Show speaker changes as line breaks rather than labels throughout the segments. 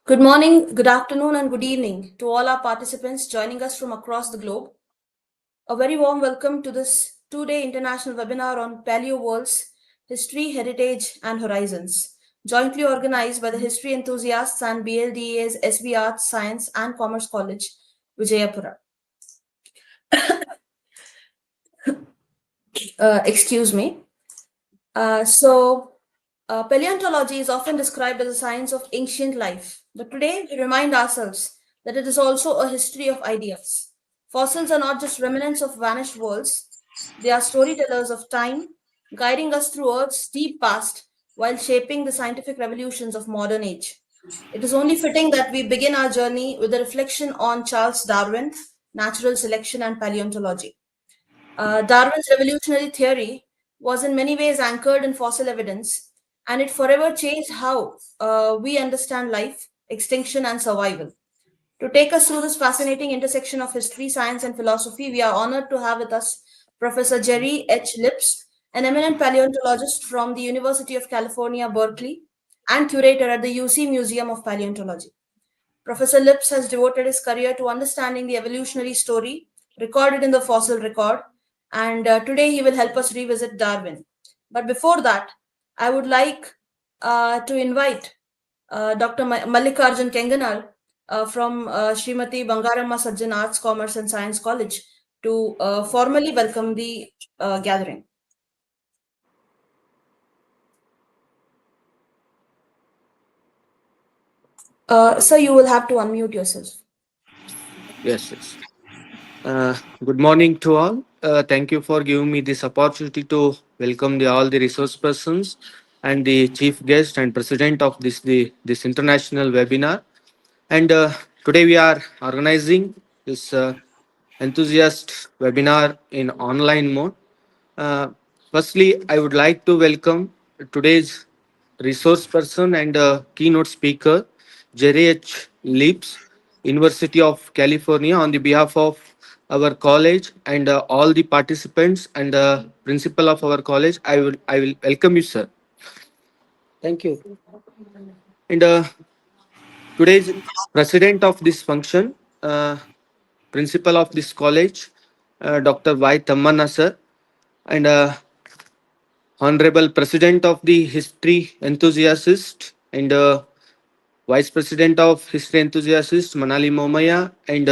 Good morning, good afternoon, and good evening to all our participants joining us from across the globe. A very warm welcome to this two-day international webinar on Paleo Worlds, History, Heritage, and Horizons, jointly organized by the history enthusiasts and BLDA's SB Arts, Science, and Commerce College, Vijayapura. Excuse me. Paleontology is often described as a science of ancient life, but today we remind ourselves that it is also a history of ideas. Fossils are not just remnants of vanished worlds, they are storytellers of time, guiding us through Earth's deep past while shaping the scientific revolutions of modern age. It is only fitting that we begin our journey with a reflection on Charles Darwin, natural selection, and paleontology. Darwin's revolutionary theory was in many ways anchored in fossil evidence, and it forever changed how we understand life, extinction, and survival. To take us through this fascinating intersection of history, science, and philosophy, we are honored to have with us Professor Jere H. Lips, an eminent paleontologist from the University of California, Berkeley, and curator at the UC Museum of Paleontology. Professor Lips has devoted his career to understanding the evolutionary story recorded in the fossil record, and today he will help us revisit Darwin. But before that, I would like to invite Dr. Mallikarjun Kenganal from Srimati Bangaramma Sajjan Arts, Commerce and Science College to formally welcome the gathering. Sir, you will have to unmute yourself.
Yes. Good morning to all. Thank you for giving me this opportunity to welcome all the resource persons and the chief guest and president of this international webinar. And today we are organizing this enthusiast webinar in online mode. Uh, Firstly, I would like to welcome today's resource person and keynote speaker, Jere H. Lips, University of California, on the behalf of our college and all the participants and principal of our college. I will welcome you, sir.
Thank you.
And today's president of this function, principal of this college, Dr. Y. Tammana, sir, and Honorable President of the History Enthusiasts and Vice President of History Enthusiasts Manali Momaya and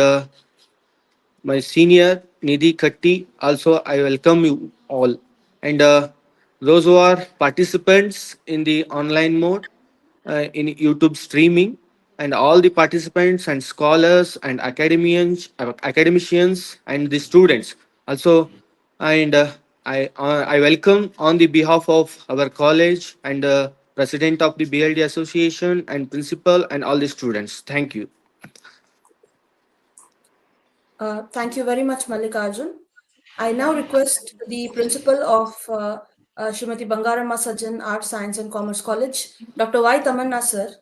my senior Nidhi Katti. Also, I welcome you all. And those who are participants in the online mode, in YouTube streaming, and all the participants and scholars and academicians and the students. Also, and I welcome on the behalf of our college and president of the BLD Association and principal and all the students. Thank you.
Thank you very much, Mallikarjun. I now request the principal of Srimati Bangaramma Sajjan Arts, Science and Commerce College, Dr. Y. Tamanna sir,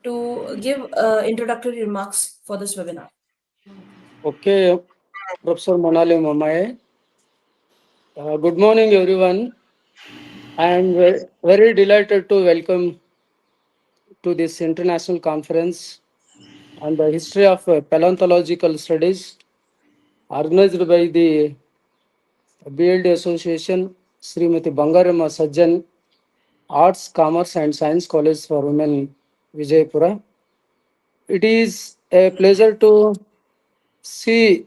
to give introductory remarks for this webinar.
Okay, Professor Manali Mamaye. Good morning, everyone. I am very delighted to welcome to this international conference on the history of paleontological studies organized by the BLD Association, Srimati Bangaramma Sajjan Arts, Commerce and Science College for Women, Vijayapura. It is a pleasure to see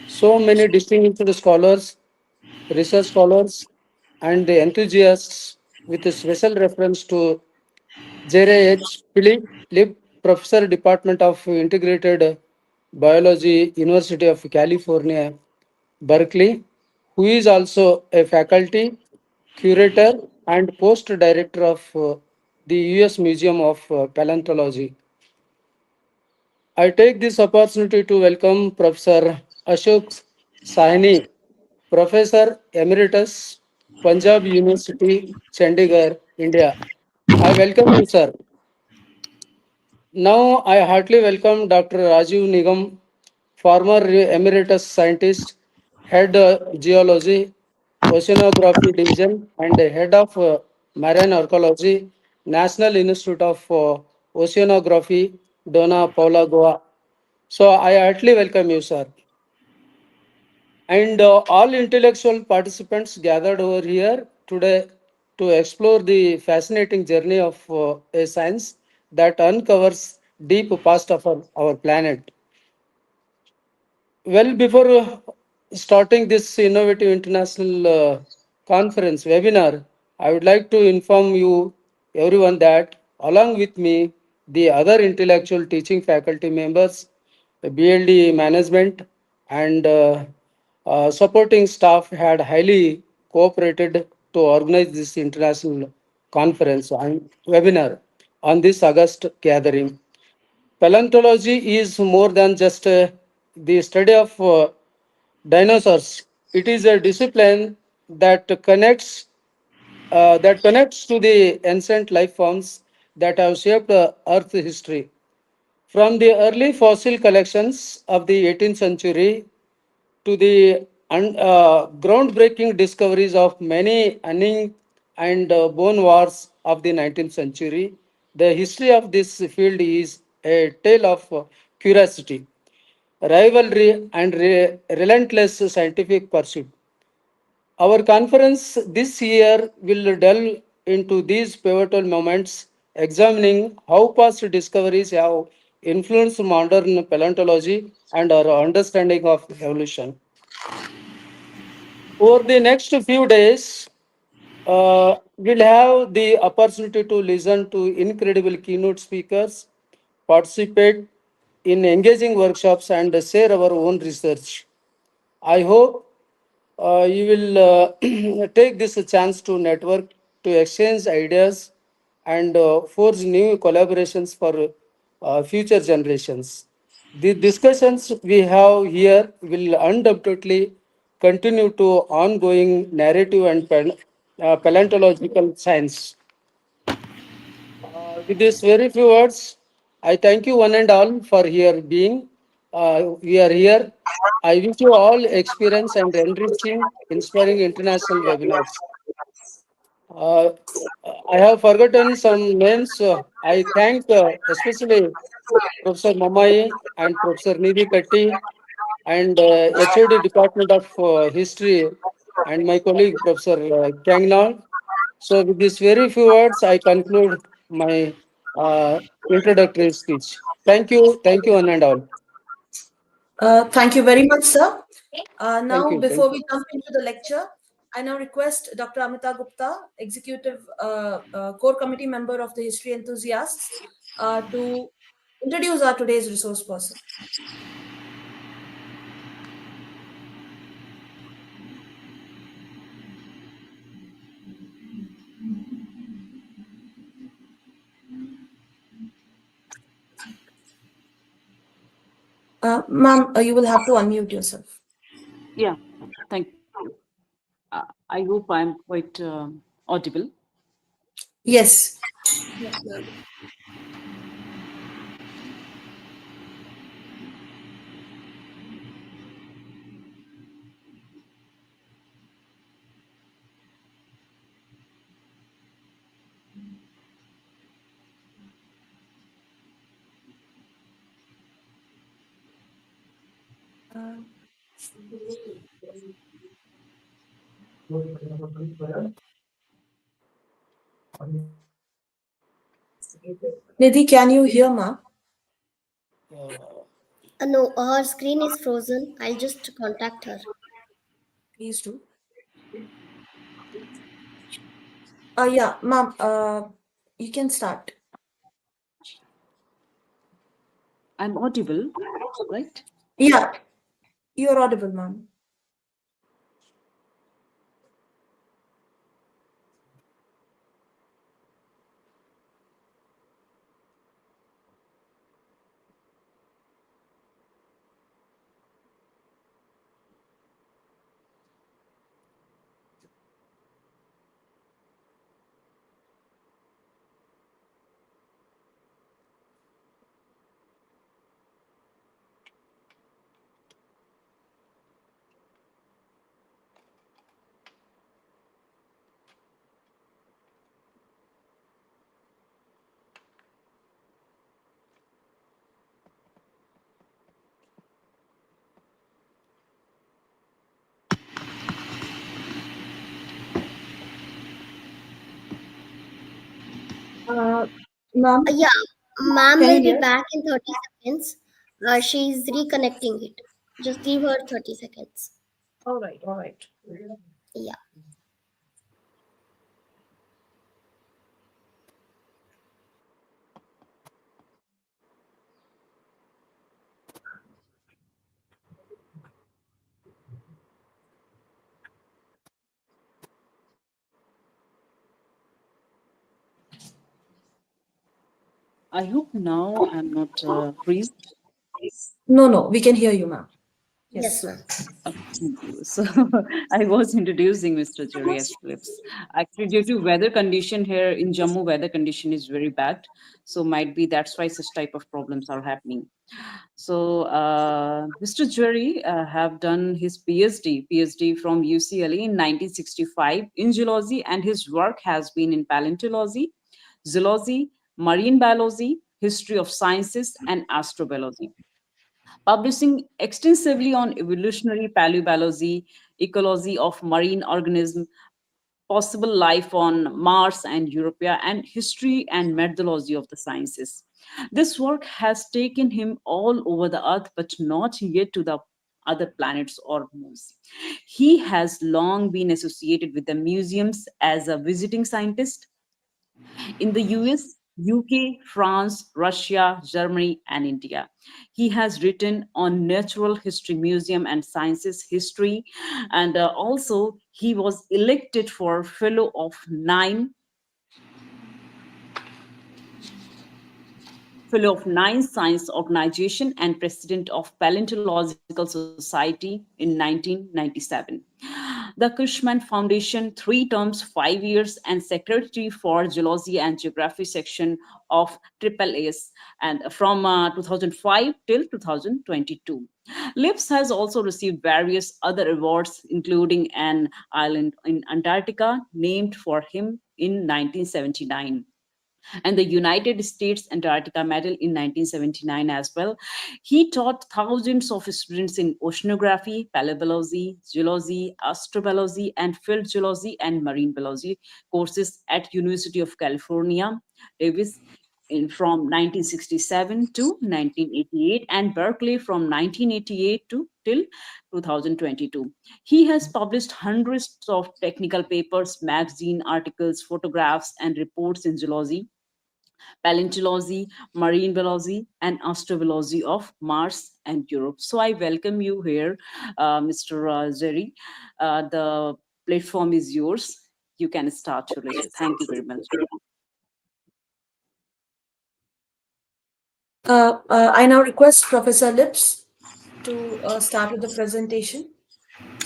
so many distinguished scholars, research scholars, and the enthusiasts with a special reference to Jere H. Philip, Professor, Department of Integrated Biology, University of California, Berkeley, who is also a faculty, curator, and post director of the US Museum of Paleontology. I take this opportunity to welcome Professor Ashok Sahni, Professor Emeritus, Punjab University, Chandigarh, India. I welcome you, sir. Now I heartily welcome Dr. Rajiv Nigam, former Emeritus Scientist, Head Geology, Oceanography Division, and Head of Marine Archaeology, National Institute of Oceanography, Donna Paula Goa. So I heartily welcome you, sir. And all intellectual participants gathered over here today to explore the fascinating journey of a science that uncovers deep past of our planet. Well, before starting this innovative international conference webinar, I would like to inform you, everyone, that along with me, the other intellectual teaching faculty members, the BLD management, and supporting staff had highly cooperated to organize this international conference and webinar on this August gathering. Paleontology is more than just the study of dinosaurs. It is a discipline that connects to the ancient life forms that have shaped Earth history. From the early fossil collections of the 18th century to the groundbreaking discoveries of many hunting and bone wars of the 19th century, the history of this field is a tale of curiosity, rivalry, and relentless scientific pursuit. Our conference this year will delve into these pivotal moments, examining how past discoveries have influenced modern paleontology and our understanding of evolution. Over the next few days, we'll have the opportunity to listen to incredible keynote speakers, participate in engaging workshops, and share our own research. I hope you will take this chance to network, to exchange ideas, and forge new collaborations for future generations. The discussions we have here will undoubtedly continue to ongoing narrative and paleontological science. With these very few words, I thank you one and all for here being. We are here. I wish you all experience and enriching, inspiring international webinars. Uh, I have forgotten some names. I thank especially Professor Mamai and Professor Nidhi Katti and HOD Department of History and my colleague Professor Kangnal. So with these very few words, I conclude my introductory speech. Thank you one and all.
Thank you very much, sir.
Thank
Now,
you, thank
before
you.
we jump into the lecture, I now request Dr. Amita Gupta, Executive Core Committee member of the History Enthusiasts, to introduce our today's resource person. Ma'am, you will have to unmute yourself.
Yeah, thank you. I hope I'm quite audible.
Yes. Uh, Nidhi, can you hear, ma'am?
No, her screen is frozen. I'll just contact her.
Please do. Yeah, ma'am, you can start.
I'm audible, right?
Yeah, you're audible, ma'am. Uh, Ma'am,
Yeah, ma'am
can you
will be
hear?
back in 30 seconds. She's reconnecting it. Just give her 30 seconds.
All right, all right.
Yeah.
I hope now I'm not freezed.
No, no, we can hear you, ma'am.
Yes,
Yes.
ma'am.
Okay, thank you. So I was introducing Mr. Jere as Phillips. Actually, due to weather condition here in Jammu, weather condition is very bad. So might be that's why such type of problems are happening. So Mr. Jere have done his PhD from UCLA in 1965 in geology, and his work has been in paleontology, zoology, marine biology, history of sciences, and astrobiology, publishing extensively on evolutionary paleobiology, ecology of marine organisms, possible life on Mars and Europa, and history and methodology of the sciences. This work has taken him all over the earth, but not yet to the other planets or moons. He has long been associated with the museums as a visiting scientist in the US, UK, France, Russia, Germany, and India. He has written on natural history museum and sciences history, and also he was elected for fellow of nine science organization and president of Paleontological Society in 1997. The Cushman Foundation, 3 terms, 5 years, and secretary for Geology and Geography section of Triple S, and from 2005 till 2022. Lips has also received various other awards, including an island in Antarctica named for him in 1979, and the United States Antarctica Medal in 1979 as well. He taught thousands of students in oceanography, paleobiology, geology, astrobiology, and field geology and marine biology courses at University of California, Davis, from 1967 to 1988, and Berkeley from 1988 to till 2022. He has published hundreds of technical papers, magazine articles, photographs, and reports in geology, paleontology, marine biology, and astrobiology of Mars and Europe. So I welcome you here, Mr. Jerry. The platform is yours. You can start your lecture. Thank you very much.
I now request Professor Lips to start with the presentation.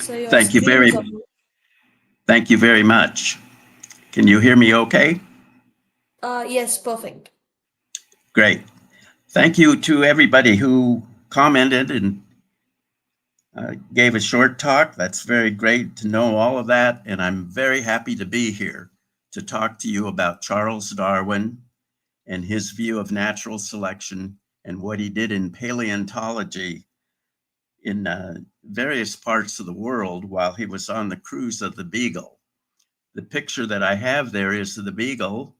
So your
Thank you
screen is
very,
up.
thank you very much. Can you hear me okay?
Yes, perfect.
Great. Thank you to everybody who commented and gave a short talk. That's very great to know all of that. And I'm very happy to be here to talk to you about Charles Darwin and his view of natural selection and what he did in paleontology in various parts of the world while he was on the cruise of the Beagle. The picture that I have there is of the Beagle,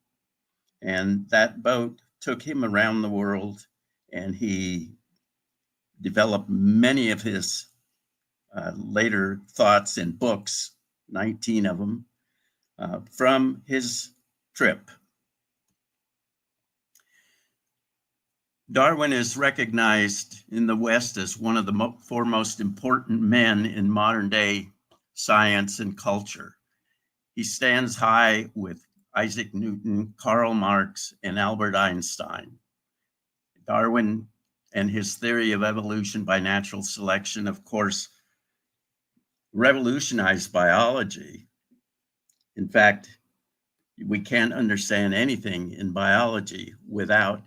and that boat took him around the world, and he developed many of his later thoughts in books, 19 of them, from his trip. Darwin is recognized in the West as one of the four most important men in modern day science and culture. He stands high with Isaac Newton, Karl Marx, and Albert Einstein. Darwin and his theory of evolution by natural selection, of course, revolutionized biology. In fact, we can't understand anything in biology without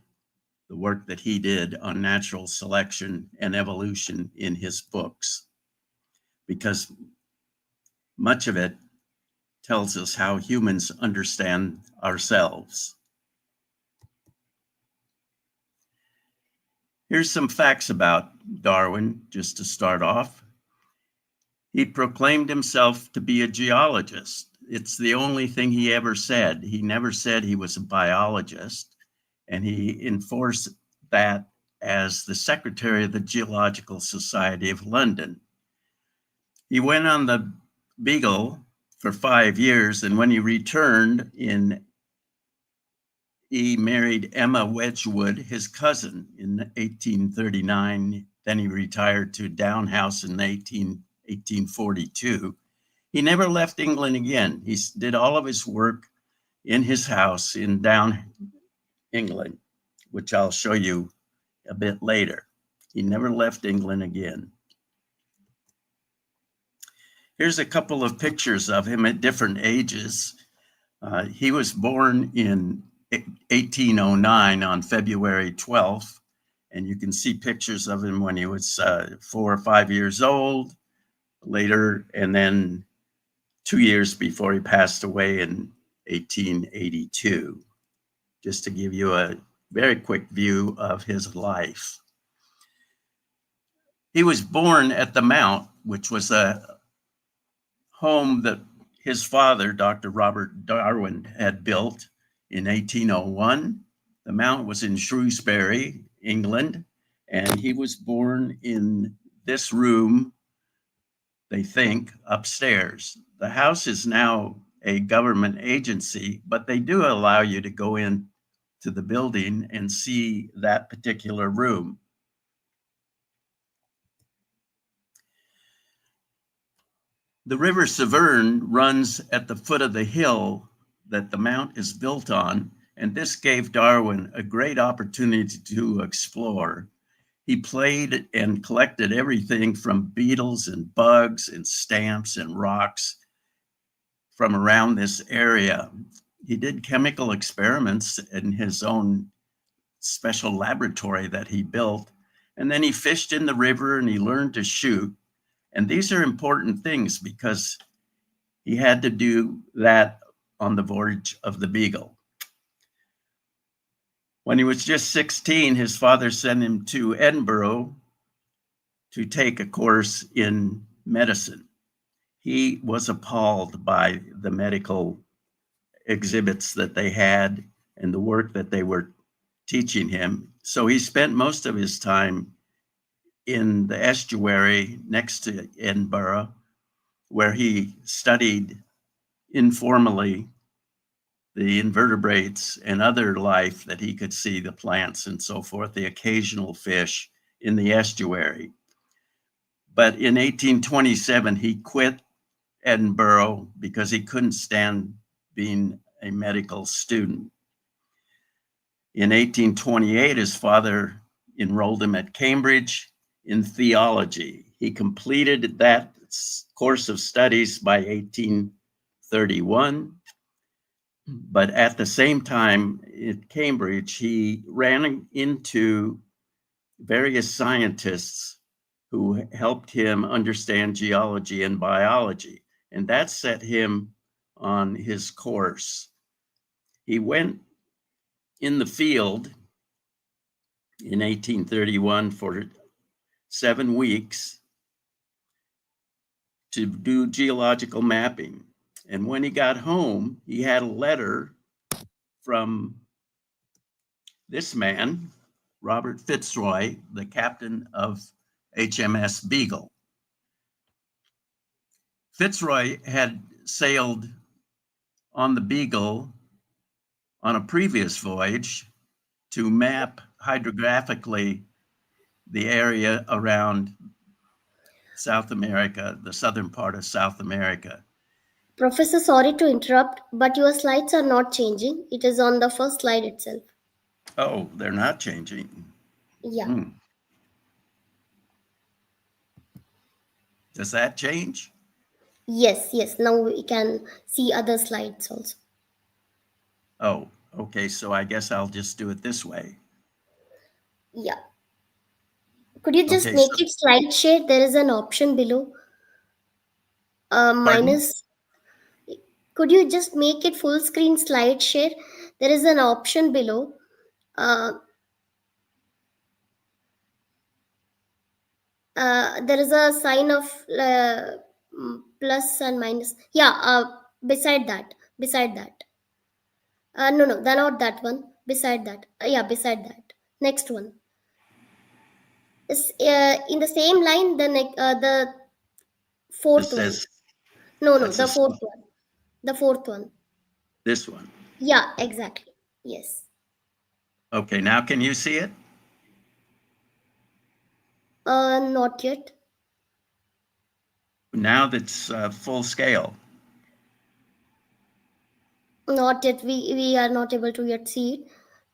the work that he did on natural selection and evolution in his books, because much of it tells us how humans understand ourselves. Here's some facts about Darwin, just to start off. He proclaimed himself to be a geologist. It's the only thing he ever said. He never said he was a biologist, and he enforced that as the secretary of the Geological Society of London. He went on the Beagle for 5 years, and when he returned he married Emma Wedgwood, his cousin, in 1839. Then he retired to Down House in 1842. He never left England again. He did all of his work in his house in Down, England, which I'll show you a bit later. He never left England again. Here's a couple of pictures of him at different ages. He was born in 1809 on February 12th, and you can see pictures of him when he was 4 or 5 years old, later, and then 2 years before he passed away in 1882, just to give you a very quick view of his life. He was born at the Mount, which was a home that his father, Dr. Robert Darwin, had built in 1801. The Mount was in Shrewsbury, England, and he was born in this room, they think, upstairs. The house is now a government agency, but they do allow you to go in to the building and see that particular room. The River Severn runs at the foot of the hill that the Mount is built on, and this gave Darwin a great opportunity to explore. He played and collected everything from beetles and bugs and stamps and rocks from around this area. He did chemical experiments in his own special laboratory that he built, and then he fished in the river and he learned to shoot. And these are important things because he had to do that on the voyage of the Beagle. When he was just 16, his father sent him to Edinburgh to take a course in medicine. He was appalled by the medical exhibits that they had and the work that they were teaching him. So he spent most of his time in the estuary next to Edinburgh, where he studied informally the invertebrates and other life that he could see, the plants and so forth, the occasional fish in the estuary. But in 1827, he quit Edinburgh because he couldn't stand being a medical student. In 1828, his father enrolled him at Cambridge in theology. He completed that course of studies by 1831. But at the same time at Cambridge, he ran into various scientists who helped him understand geology and biology, and that set him on his course. He went in the field in 1831 for 7 weeks to do geological mapping. And when he got home, he had a letter from this man, Robert Fitzroy, the captain of HMS Beagle. Fitzroy had sailed on the Beagle on a previous voyage to map hydrographically the area around South America, the southern part of South America.
Professor, sorry to interrupt, but your slides are not changing. It is on the first slide itself.
Oh, they're not changing.
Yeah.
Does that change?
Yes, yes. Now we can see other slides also.
Oh, okay. So I guess I'll just do it this way.
Yeah. Could you just
Okay,
make
so
it slide share? There is an option below.
pardon?
Minus. Could you just make it full screen slide share? There is an option below. There is a sign of plus and minus. Yeah. Beside that. Beside that. No, they're not that one. Beside that. Yeah, beside that. Next one. In the same line, the fourth
This
one.
says
No,
that's a
the fourth one. The fourth one.
this one.
Yeah, exactly. Yes.
Okay, now can you see it?
Not yet.
Now that's full scale.
Not yet. We are not able to yet see it.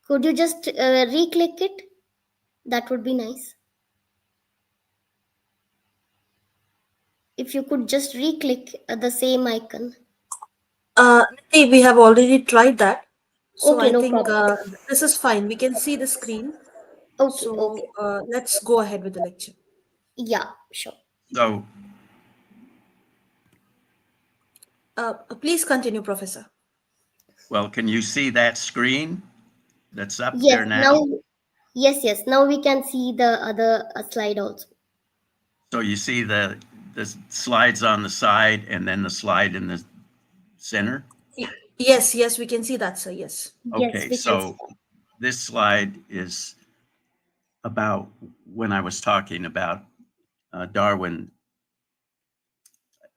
Could you just re-click it? That would be nice. If you could just re-click the same icon.
Niti, we have already tried that. So
Okay,
I
no
think
problem.
this is fine. We can see the screen.
Okay,
So
okay.
let's go ahead with the lecture.
Yeah, sure.
So,
Please continue, Professor.
well, can you see that screen that's up
Yes,
there now?
now, yes. Now we can see the other slide also.
So you see the slides on the side and then the slide in the center?
Yes, we can see that, sir. Yes.
Yes,
Okay,
we can see
so this slide is about when I was talking about Darwin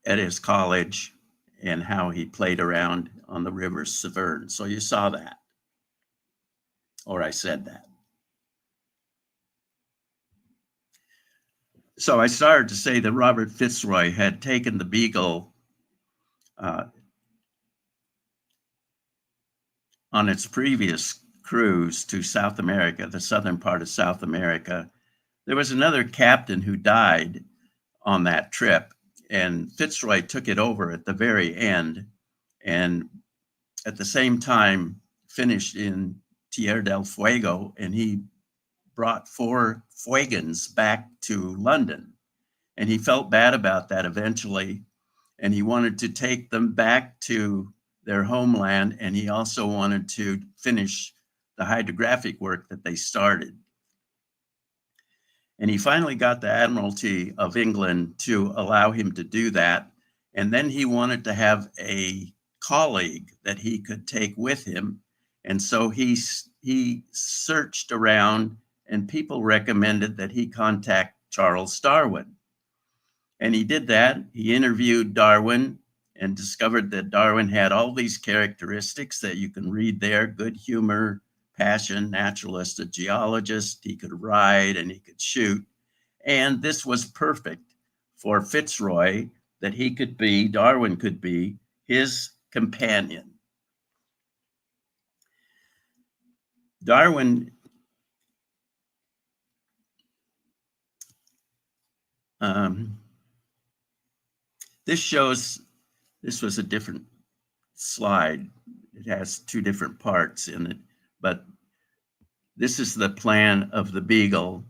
at his college and how he played around on the river Severn. So you saw that, or I said that. So I started to say that Robert Fitzroy had taken the Beagle uh, on its previous cruise to South America, the southern part of South America. There was another captain who died on that trip, and Fitzroy took it over at the very end, and at the same time finished in Tierra del Fuego, and he brought 4 Fuegans back to London. And he felt bad about that eventually, and he wanted to take them back to their homeland, and he also wanted to finish the hydrographic work that they started. And he finally got the Admiralty of England to allow him to do that. And then he wanted to have a colleague that he could take with him. And so he searched around, and people recommended that he contact Charles Darwin. And he did that. He interviewed Darwin and discovered that Darwin had all these characteristics that you can read there: good humor, passion, naturalist, a geologist. He could ride and he could shoot. And this was perfect for Fitzroy, that he could be, Darwin could be his companion. Darwin um, this shows, this was a different slide. It has 2 different parts in it, but this is the plan of the Beagle,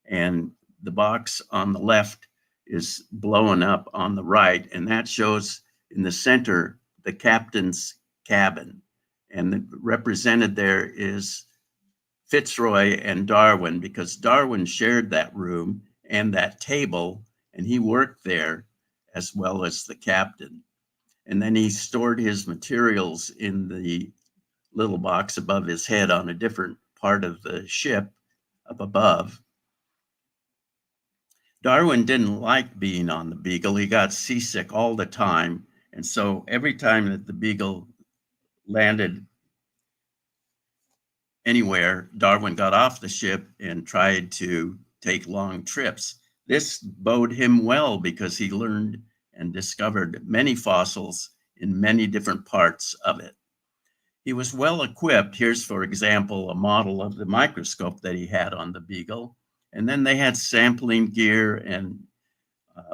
and the box on the left is blown up on the right, and that shows in the center the captain's cabin. And represented there is Fitzroy and Darwin, because Darwin shared that room and that table, and he worked there as well as the captain. And then he stored his materials in the little box above his head on a different part of the ship up above. Darwin didn't like being on the Beagle. He got seasick all the time. And so every time that the Beagle landed anywhere, Darwin got off the ship and tried to take long trips. This bode him well because he learned and discovered many fossils in many different parts of it. He was well equipped. Here's, for example, a model of the microscope that he had on the Beagle. And then they had sampling gear and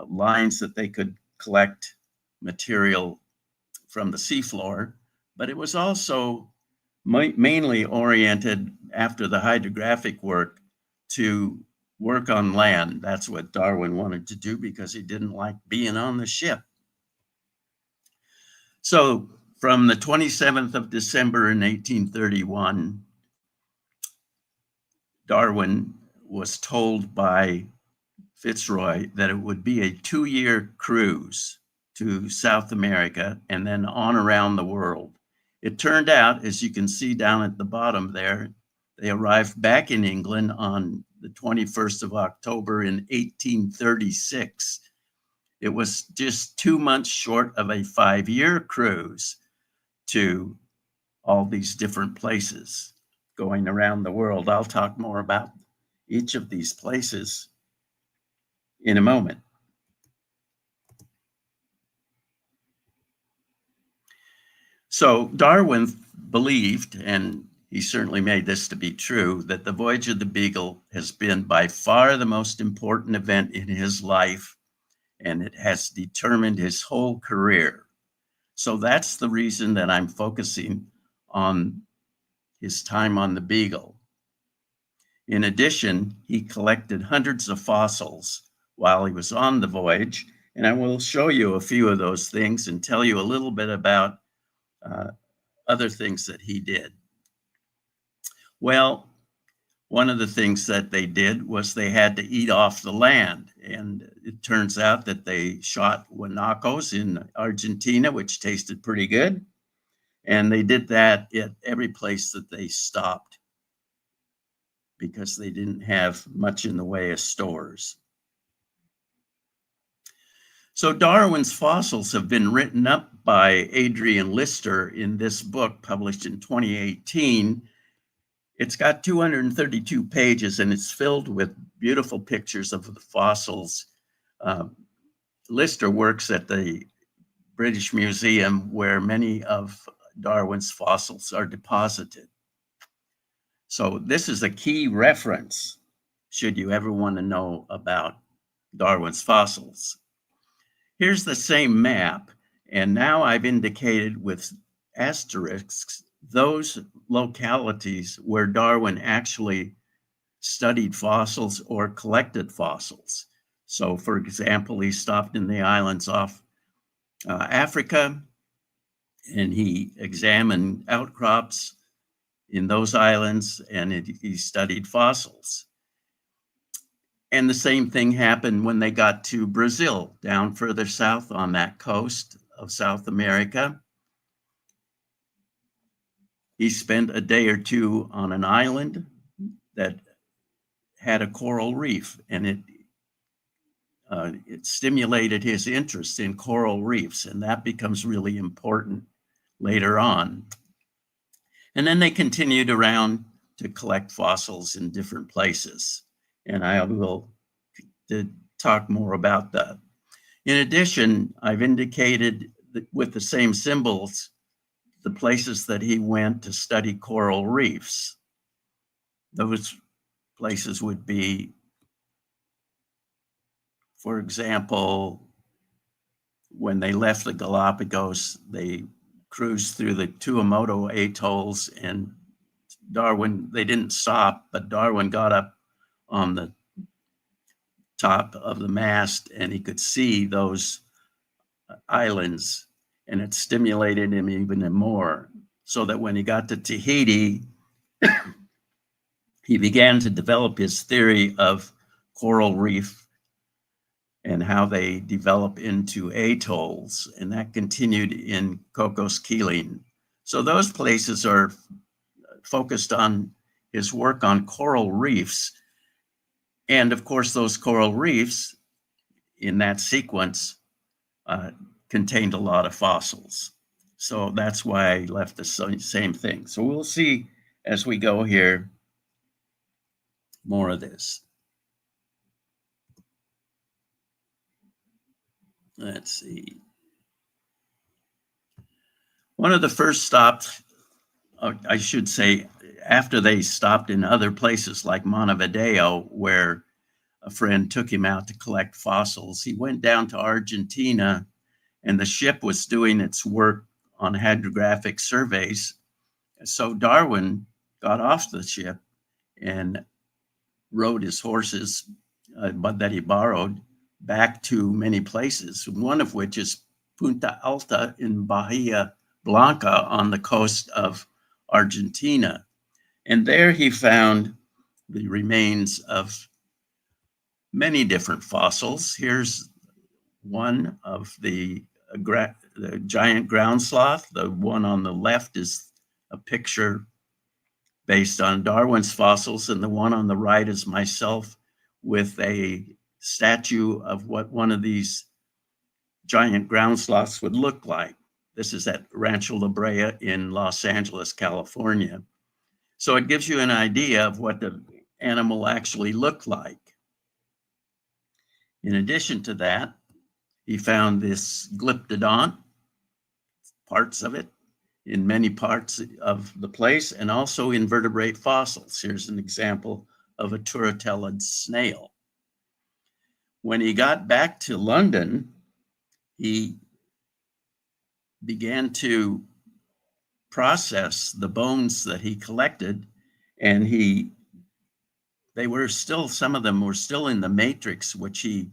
lines that they could collect material from the seafloor. But it was also mainly oriented, after the hydrographic work, to work on land. That's what Darwin wanted to do because he didn't like being on the ship. So from the 27th of December in 1831, Darwin was told by Fitzroy that it would be a 2-year cruise. to South America and then on around the world. It turned out, as you can see down at the bottom there, they arrived back in England on the 21st of October in 1836. It was just 2 months short of a 5-year cruise to all these different places going around the world. I'll talk more about each of these places in a moment. So Darwin believed, and he certainly made this to be true, that the voyage of the Beagle has been by far the most important event in his life, and it has determined his whole career. So that's the reason that I'm focusing on his time on the Beagle. In addition, he collected hundreds of fossils while he was on the voyage, and I will show you a few of those things and tell you a little bit about other things that he did. Well, one of the things that they did was they had to eat off the land. And it turns out that they shot guanacos in Argentina, which tasted pretty good. And they did that at every place that they stopped because they didn't have much in the way of stores. So Darwin's fossils have been written up by Adrian Lister in this book published in 2018. It's got 232 pages and it's filled with beautiful pictures of the fossils. Lister works at the British Museum where many of Darwin's fossils are deposited. So this is a key reference should you ever want to know about Darwin's fossils. Here's the same map, and now I've indicated with asterisks those localities where Darwin actually studied fossils or collected fossils. So, for example, he stopped in the islands off Africa, and he examined outcrops in those islands, and he studied fossils. And the same thing happened when they got to Brazil, down further south on that coast of South America. He spent a day or two on an island that had a coral reef, and it stimulated his interest in coral reefs, and that becomes really important later on. And then they continued around to collect fossils in different places. And I will talk more about that. In addition, I've indicated that with the same symbols, the places that he went to study coral reefs. Those places would be, for example, when they left the Galapagos, they cruised through the Tuamotu atolls, and Darwin, they didn't stop, but Darwin got up on the top of the mast and he could see those islands, and it stimulated him even more, so that when he got to Tahiti, he began to develop his theory of coral reef and how they develop into atolls, and that continued in Cocos Keeling. So those places are focused on his work on coral reefs. And of course, those coral reefs in that sequence contained a lot of fossils. So that's why I left the same thing. So we'll see as we go here more of this. Let's see. One of the first stops, I should say, after they stopped in other places like Montevideo, where a friend took him out to collect fossils, he went down to Argentina, and the ship was doing its work on hydrographic surveys. So Darwin got off the ship and rode his horses that he borrowed back to many places, one of which is Punta Alta in Bahia Blanca on the coast of Argentina. And there he found the remains of many different fossils. Here's one of the the giant ground sloth. The one on the left is a picture based on Darwin's fossils, and the one on the right is myself with a statue of what one of these giant ground sloths would look like. This is at Rancho La Brea in Los Angeles, California. So it gives you an idea of what the animal actually looked like. In addition to that, he found this glyptodont, parts of it, in many parts of the place, and also invertebrate fossils. Here's an example of a turritellid snail. When he got back to London, he began to process the bones that he collected, and some of them were still in the matrix, which he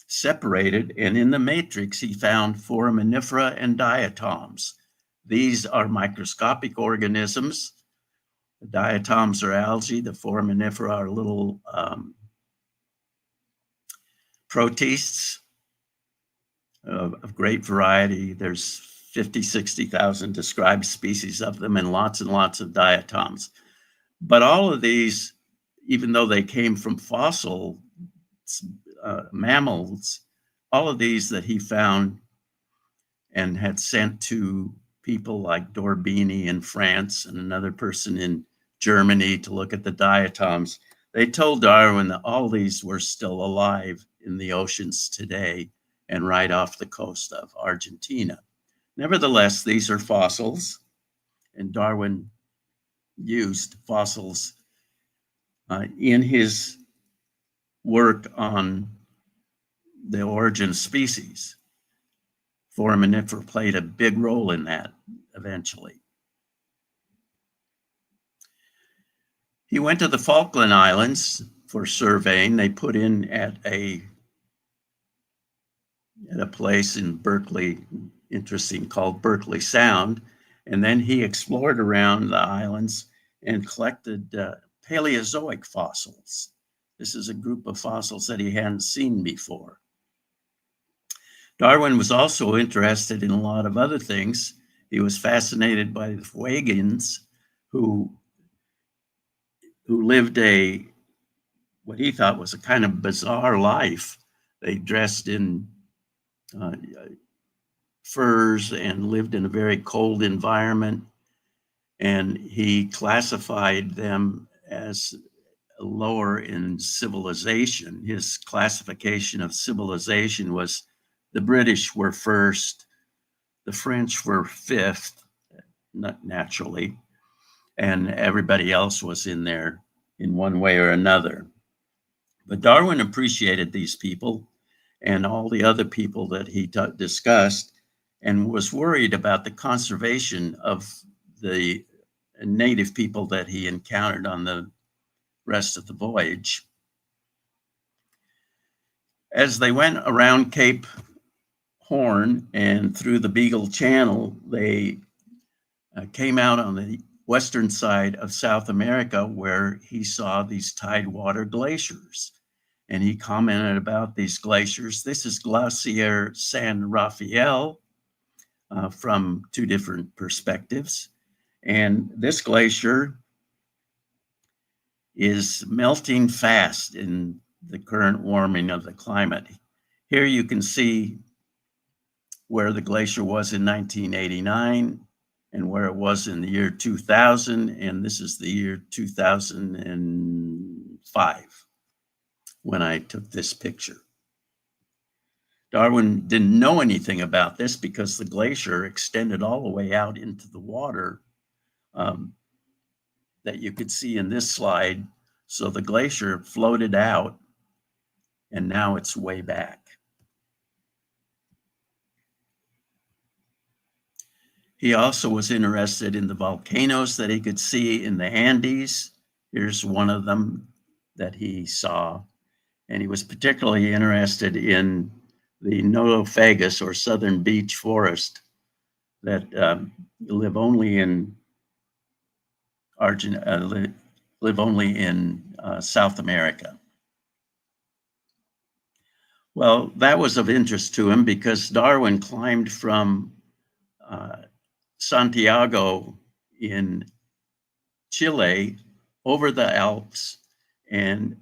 separated, and in the matrix he found foraminifera and diatoms. These are microscopic organisms. The diatoms are algae, the foraminifera are little protists of great variety. There's 50, 60,000 described species of them and lots of diatoms. But all of these, even though they came from fossil mammals, all of these that he found and had sent to people like D'Orbigny in France and another person in Germany to look at the diatoms, they told Darwin that all these were still alive in the oceans today and right off the coast of Argentina. Nevertheless, these are fossils, and Darwin used fossils in his work on the origin of species. Foraminifera played a big role in that eventually. He went to the Falkland Islands for surveying. They put in at a place in Berkeley, interesting, called Berkeley Sound. And then he explored around the islands and collected Paleozoic fossils. This is a group of fossils that he hadn't seen before. Darwin was also interested in a lot of other things. He was fascinated by the Fuegians, who lived what he thought was a kind of bizarre life. They dressed in furs and lived in a very cold environment. And he classified them as lower in civilization. His classification of civilization was the British were first, the French were fifth, not naturally, and everybody else was in there in one way or another. But Darwin appreciated these people and all the other people that he discussed, and was worried about the conservation of the native people that he encountered on the rest of the voyage. As they went around Cape Horn and through the Beagle Channel, they came out on the western side of South America, where he saw these tidewater glaciers. And he commented about these glaciers. This is Glacier San Rafael from two different perspectives. And this glacier is melting fast in the current warming of the climate. Here you can see where the glacier was in 1989 and where it was in the year 2000. And this is the year 2005 when I took this picture. Darwin didn't know anything about this because the glacier extended all the way out into the water that you could see in this slide. So the glacier floated out and now it's way back. He also was interested in the volcanoes that he could see in the Andes. Here's one of them that he saw. And he was particularly interested in the notophagus or southern beech forest that live only in South America. Well, that was of interest to him because Darwin climbed from Santiago in Chile over the Alps and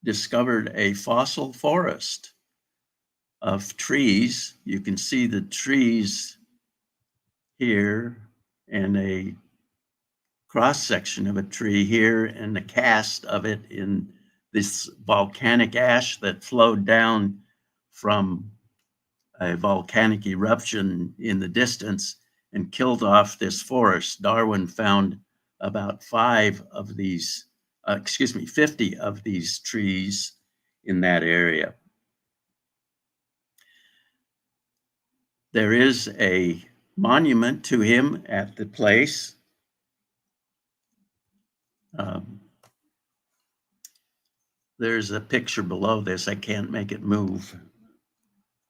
discovered a fossil forest of trees. You can see the trees here and a cross section of a tree here and the cast of it in this volcanic ash that flowed down from a volcanic eruption in the distance and killed off this forest. Darwin found about 50 of these trees in that area. There is a monument to him at the place. There's a picture below this. I can't make it move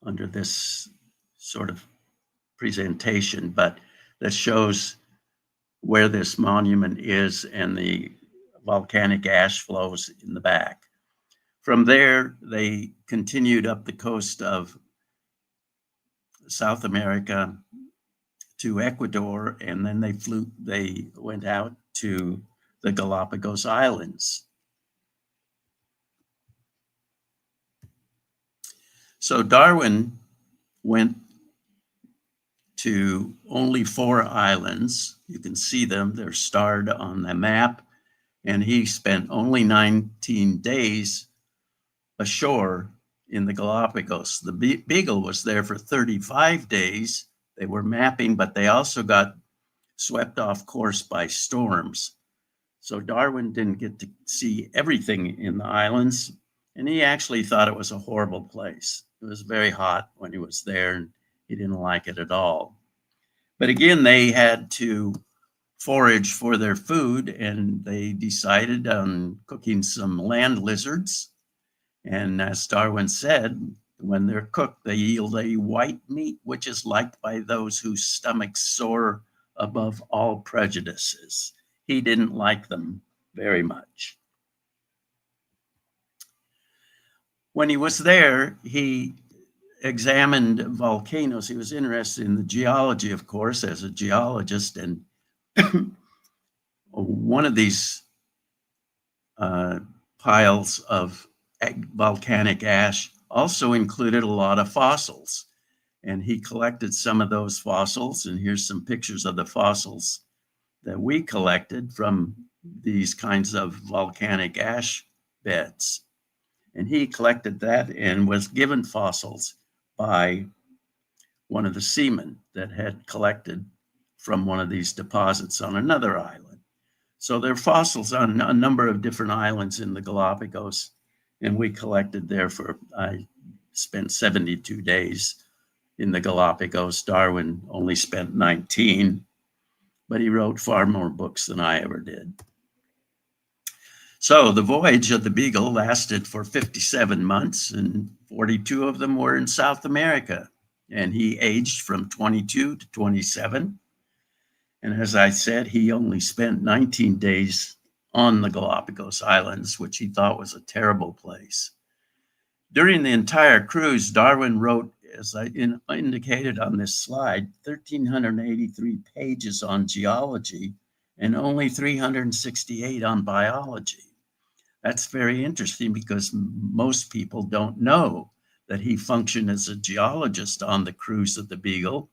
under this sort of presentation, but that shows where this monument is and the volcanic ash flows in the back. From there, they continued up the coast of South America to Ecuador, and then they went out to the Galapagos Islands. So Darwin went to only 4 islands. You can see them, they're starred on the map. And he spent only 19 days ashore in the Galapagos. The Beagle was there for 35 days. They were mapping, but they also got swept off course by storms. So Darwin didn't get to see everything in the islands, and he actually thought it was a horrible place. It was very hot when he was there, and he didn't like it at all. But again, they had to forage for their food, and they decided on cooking some land lizards. And as Darwin said, when they're cooked, they yield a white meat, which is liked by those whose stomachs soar above all prejudices. He didn't like them very much. When he was there, he examined volcanoes. He was interested in the geology, of course, as a geologist. And one of these piles of volcanic ash also included a lot of fossils. And he collected some of those fossils. And here's some pictures of the fossils that we collected from these kinds of volcanic ash beds. And he collected that and was given fossils by one of the seamen that had collected from one of these deposits on another island. So there are fossils on a number of different islands in the Galapagos, and we collected there I spent 72 days in the Galapagos. Darwin only spent 19, but he wrote far more books than I ever did. So the voyage of the Beagle lasted for 57 months, and 42 of them were in South America. And he aged from 22 to 27. And as I said, he only spent 19 days on the Galapagos Islands, which he thought was a terrible place. During the entire cruise, Darwin wrote, as I indicated on this slide, 1,383 pages on geology and only 368 on biology. That's very interesting because most people don't know that he functioned as a geologist on the cruise of the Beagle,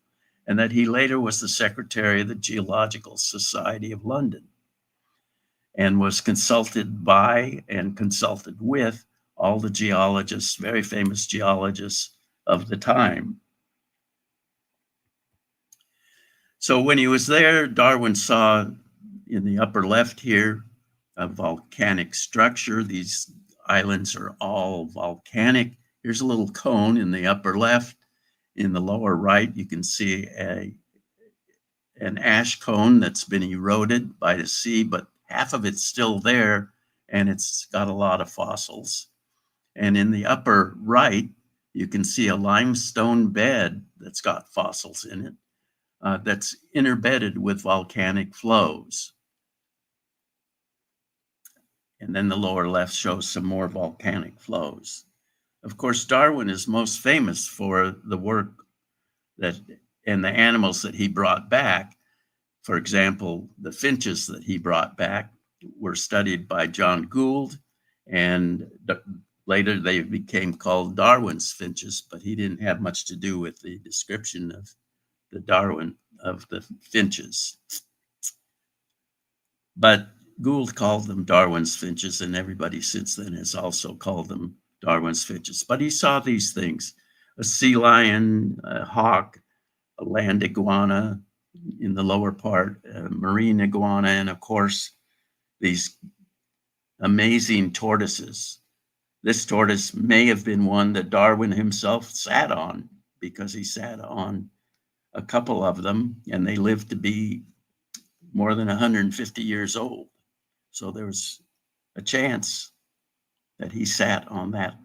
and that he later was the secretary of the Geological Society of London and was consulted by and consulted with all the geologists, very famous geologists of the time. So when he was there, Darwin saw in the upper left here a volcanic structure. These islands are all volcanic. Here's a little cone in the upper left. In the lower right, you can see an ash cone that's been eroded by the sea, but half of it's still there, and it's got a lot of fossils. And in the upper right, you can see a limestone bed that's got fossils in it, that's interbedded with volcanic flows. And then the lower left shows some more volcanic flows. Of course, Darwin is most famous for the work that and the animals that he brought back. For example, the finches that he brought back were studied by John Gould, and later they became called Darwin's finches, but he didn't have much to do with the description of the Darwin of the finches. But Gould called them Darwin's finches, and everybody since then has also called them Darwin's finches. But he saw these things: a sea lion, a hawk, a land iguana in the lower part, a marine iguana, and of course, these amazing tortoises. This tortoise may have been one that Darwin himself sat on, because he sat on a couple of them, and they lived to be more than 150 years old. So there was a chance that he sat on that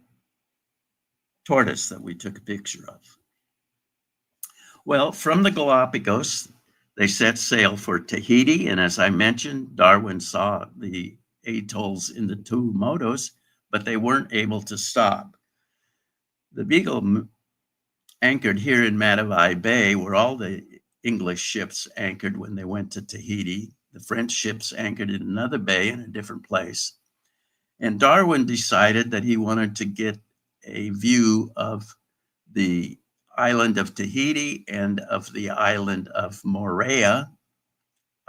tortoise that we took a picture of. Well, from the Galapagos, they set sail for Tahiti, and as I mentioned, Darwin saw the atolls in the Tuamotus, but they weren't able to stop. The Beagle anchored here in Matavai Bay, where all the English ships anchored when they went to Tahiti. The French ships anchored in another bay in a different place. And Darwin decided that he wanted to get a view of the island of Tahiti and of the island of Moorea.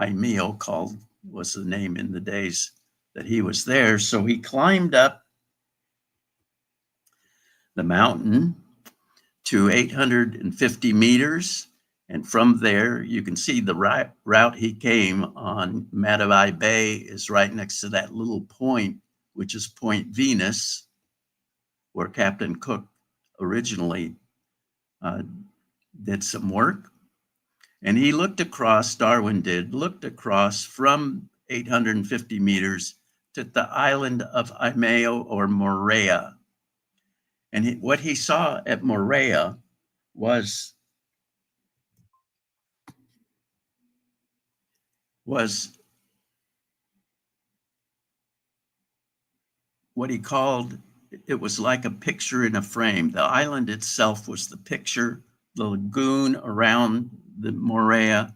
Aimeo was the name in the days that he was there. So he climbed up the mountain to 850 meters. And from there, you can see the route he came on. Matavai Bay is right next to that little point, which is Point Venus, where Captain Cook originally did some work. And he looked across, Darwin looked across from 850 meters to the island of Aimeo or Moorea. And what he saw at Moorea was what he called, it was like a picture in a frame. The island itself was the picture. The lagoon around the Moorea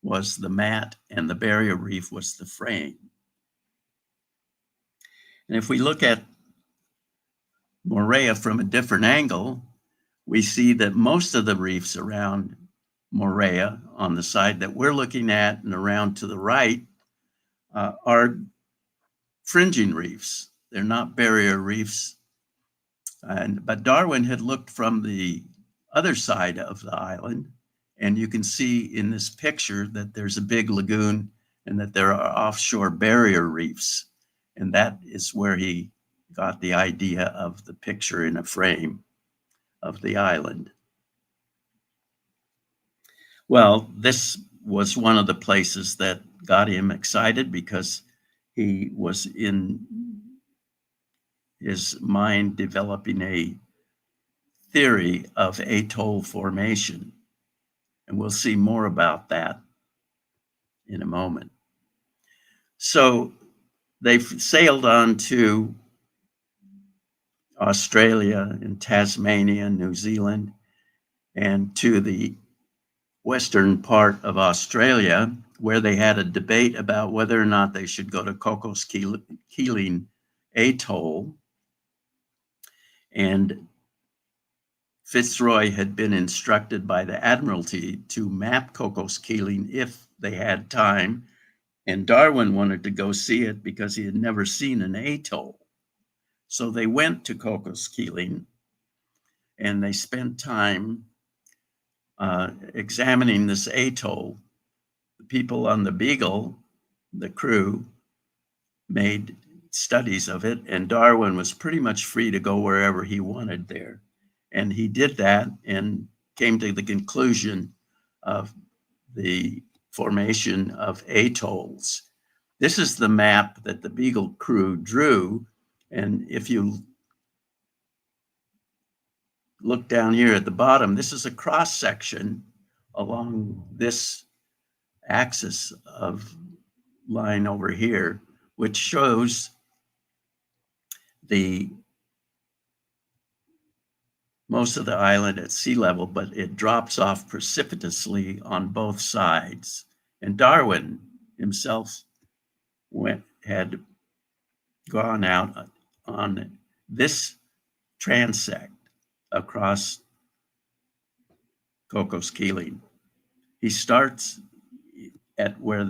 was the mat, and the barrier reef was the frame. And if we look at Moorea from a different angle, we see that most of the reefs around Moorea on the side that we're looking at and around to the right are fringing reefs. They're not barrier reefs. But Darwin had looked from the other side of the island, and you can see in this picture that there's a big lagoon and that there are offshore barrier reefs. And that is where he got the idea of the picture in a frame of the island. Well, this was one of the places that got him excited, because he was in his mind developing a theory of atoll formation. And we'll see more about that in a moment. So they sailed on to Australia and Tasmania, New Zealand, and to the western part of Australia, where they had a debate about whether or not they should go to Cocos Keeling Atoll. And Fitzroy had been instructed by the Admiralty to map Cocos Keeling if they had time. And Darwin wanted to go see it because he had never seen an atoll. So they went to Cocos Keeling, and they spent time examining this atoll. The people on the Beagle, the crew, made studies of it, and Darwin was pretty much free to go wherever he wanted there. And he did that and came to the conclusion of the formation of atolls. This is the map that the Beagle crew drew. And if you look down here at the bottom, this is a cross section along this axis of line over here, which shows the most of the island at sea level, but it drops off precipitously on both sides. And Darwin himself had gone out on this transect across Cocos Keeling. He starts at where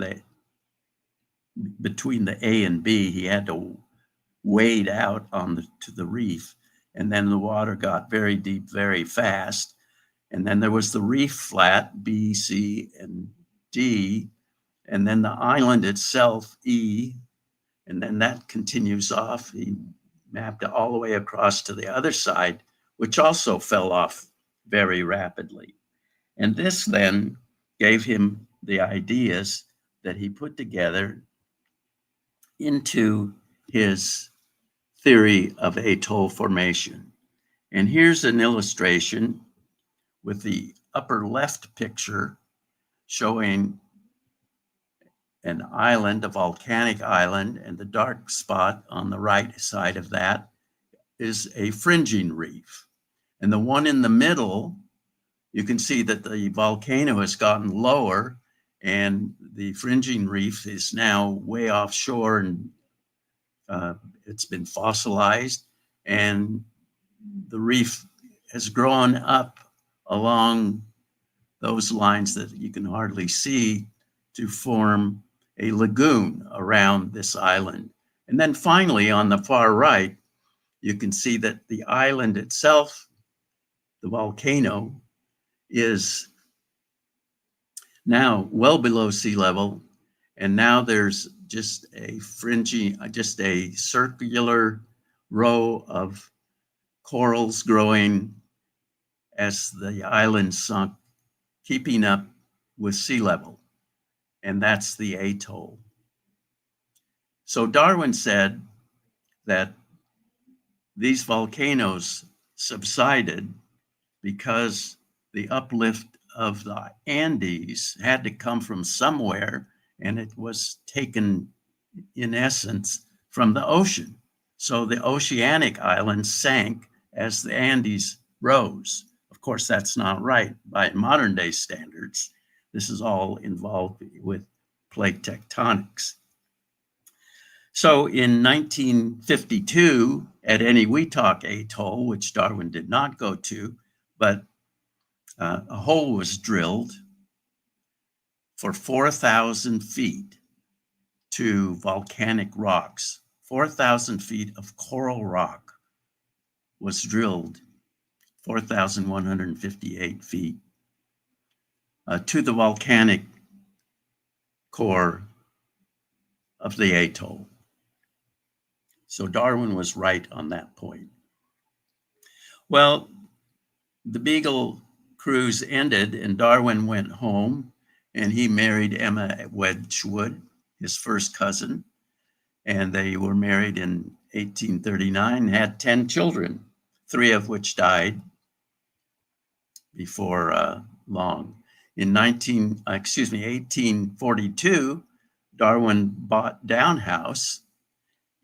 between the A and B, he had to wade out to the reef, and then the water got very deep very fast. And then there was the reef flat, B, C, and D, and then the island itself, E, and then that continues off. He mapped it all the way across to the other side, which also fell off very rapidly. And this then gave him the ideas that he put together into his theory of atoll formation. And here's an illustration with the upper left picture showing an island, a volcanic island, and the dark spot on the right side of that is a fringing reef. And the one in the middle, you can see that the volcano has gotten lower and the fringing reef is now way offshore, and it's been fossilized, and the reef has grown up along those lines that you can hardly see to form a lagoon around this island. And then finally, on the far right, you can see that the island itself, the volcano, is now well below sea level. And now there's just a circular row of corals growing as the island sunk, keeping up with sea level. And that's the atoll. So Darwin said that these volcanoes subsided because the uplift of the Andes had to come from somewhere, and it was taken, in essence, from the ocean. So the oceanic islands sank as the Andes rose. Of course, that's not right by modern day standards. This is all involved with plate tectonics. So in 1952, at Eniwetok Atoll, which Darwin did not go to, but a hole was drilled for 4,000 feet to volcanic rocks. 4,000 feet of coral rock was drilled, 4,158 feet, to the volcanic core of the atoll. So Darwin was right on that point. Well, the Beagle cruise ended and Darwin went home, and he married Emma Wedgwood, his first cousin, and they were married in 1839, had 10 children, 3 of which died before long. In 1842, Darwin bought Down House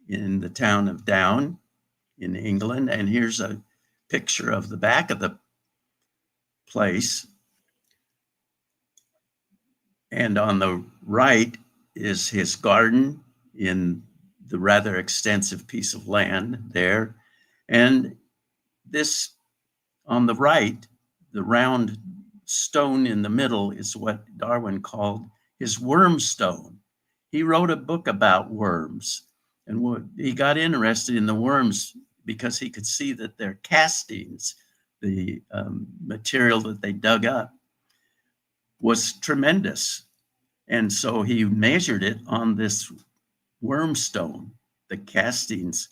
in the town of Down in England, and here's a picture of the back of the place. And on the right is his garden in the rather extensive piece of land there. And this, on the right, the round stone in the middle is what Darwin called his worm stone. He wrote a book about worms, and he got interested in the worms because he could see that their castings, the material that they dug up, was tremendous. And so he measured it on this worm stone. The castings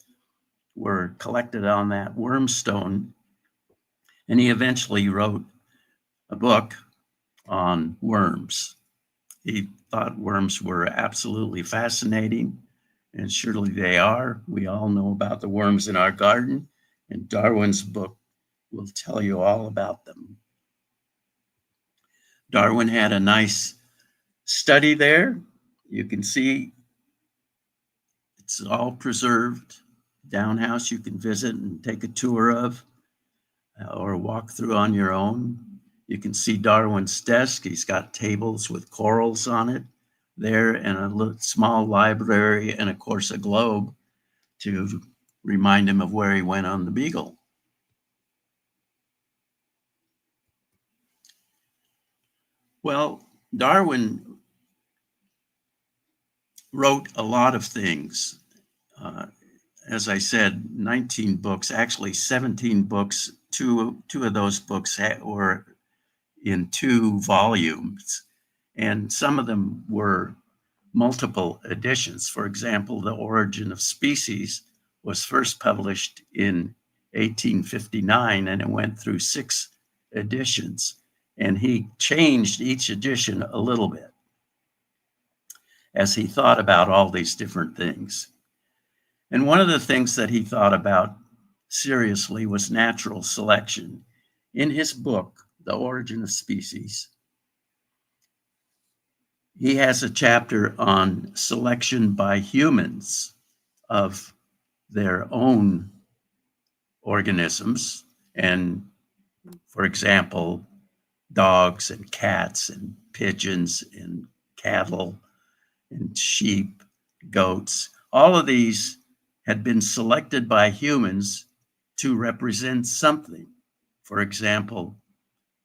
were collected on that worm stone, and he eventually wrote a book on worms. He thought worms were absolutely fascinating, and surely they are. We all know about the worms in our garden, and Darwin's book will tell you all about them. Darwin had a nice study there. You can see it's all preserved. Down House you can visit and take a tour of. or walk through on your own. You can see Darwin's desk. He's got tables with corals on it there, and a small library, and of course a globe to remind him of where he went on the Beagle. Well, Darwin wrote a lot of things. As I said, 19 books, actually 17 books. Two of those books were in 2 volumes, and some of them were multiple editions. For example, The Origin of Species was first published in 1859, and it went through 6 editions. And he changed each edition a little bit as he thought about all these different things. And one of the things that he thought about seriously was natural selection. In his book, The Origin of Species, he has a chapter on selection by humans of their own organisms. And for example, dogs and cats and pigeons and cattle and sheep, goats, all of these had been selected by humans to represent something. For example,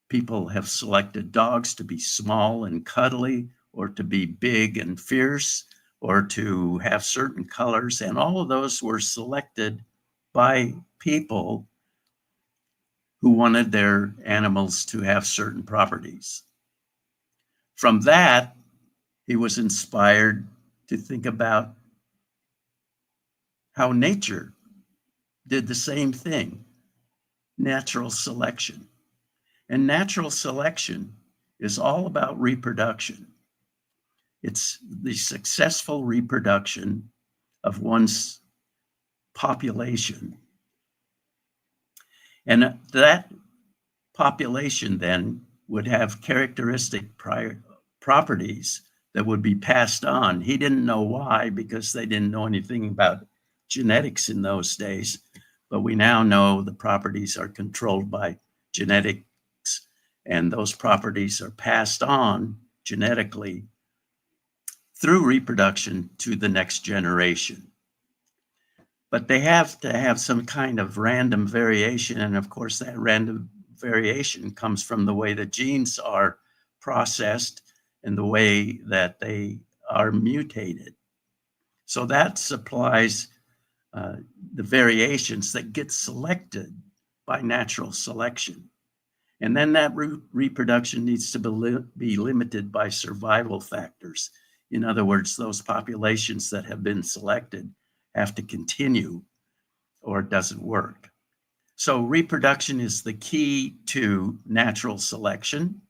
people have selected dogs to be small and cuddly, or to be big and fierce, or to have certain colors. And all of those were selected by people who wanted their animals to have certain properties. From that, he was inspired to think about how nature did the same thing, natural selection. And natural selection is all about reproduction. It's the successful reproduction of one's population. And that population then would have characteristic properties that would be passed on. He didn't know why, because they didn't know anything about genetics in those days. But we now know the properties are controlled by genetics, and those properties are passed on genetically through reproduction to the next generation. But they have to have some kind of random variation. And of course, that random variation comes from the way the genes are processed and the way that they are mutated. So that supplies the variations that get selected by natural selection. And then that reproduction needs to be limited by survival factors. In other words, those populations that have been selected have to continue, or it doesn't work. So reproduction is the key to natural selection.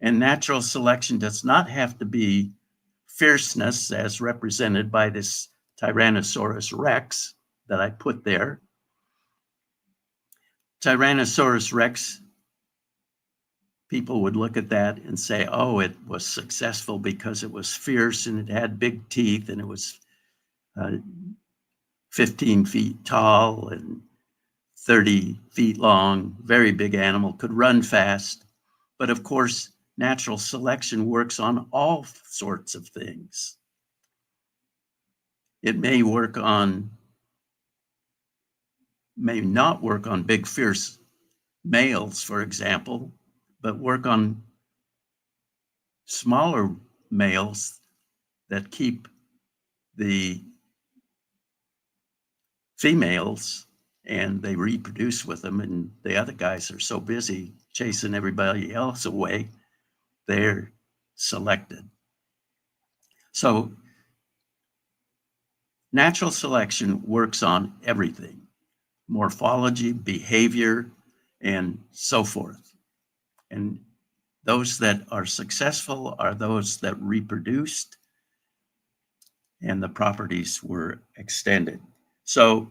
And natural selection does not have to be fierceness, as represented by this Tyrannosaurus rex that I put there. Tyrannosaurus rex, people would look at that and say, oh, it was successful because it was fierce and it had big teeth and it was 15 feet tall and 30 feet long, very big animal, could run fast. But of course, natural selection works on all sorts of things. It may not work on big, fierce males, for example, but work on smaller males that keep the females, and they reproduce with them, and the other guys are so busy chasing everybody else away, they're selected. So natural selection works on everything: morphology, behavior, and so forth. And those that are successful are those that reproduced and the properties were extended. So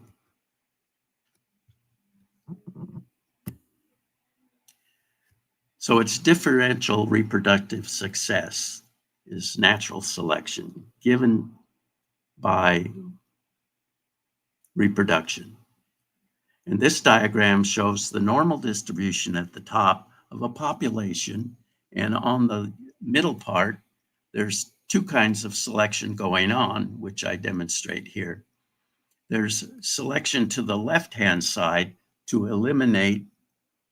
it's differential reproductive success is natural selection given by reproduction. And this diagram shows the normal distribution at the top of a population. And on the middle part, there's two kinds of selection going on, which I demonstrate here. There's selection to the left-hand side to eliminate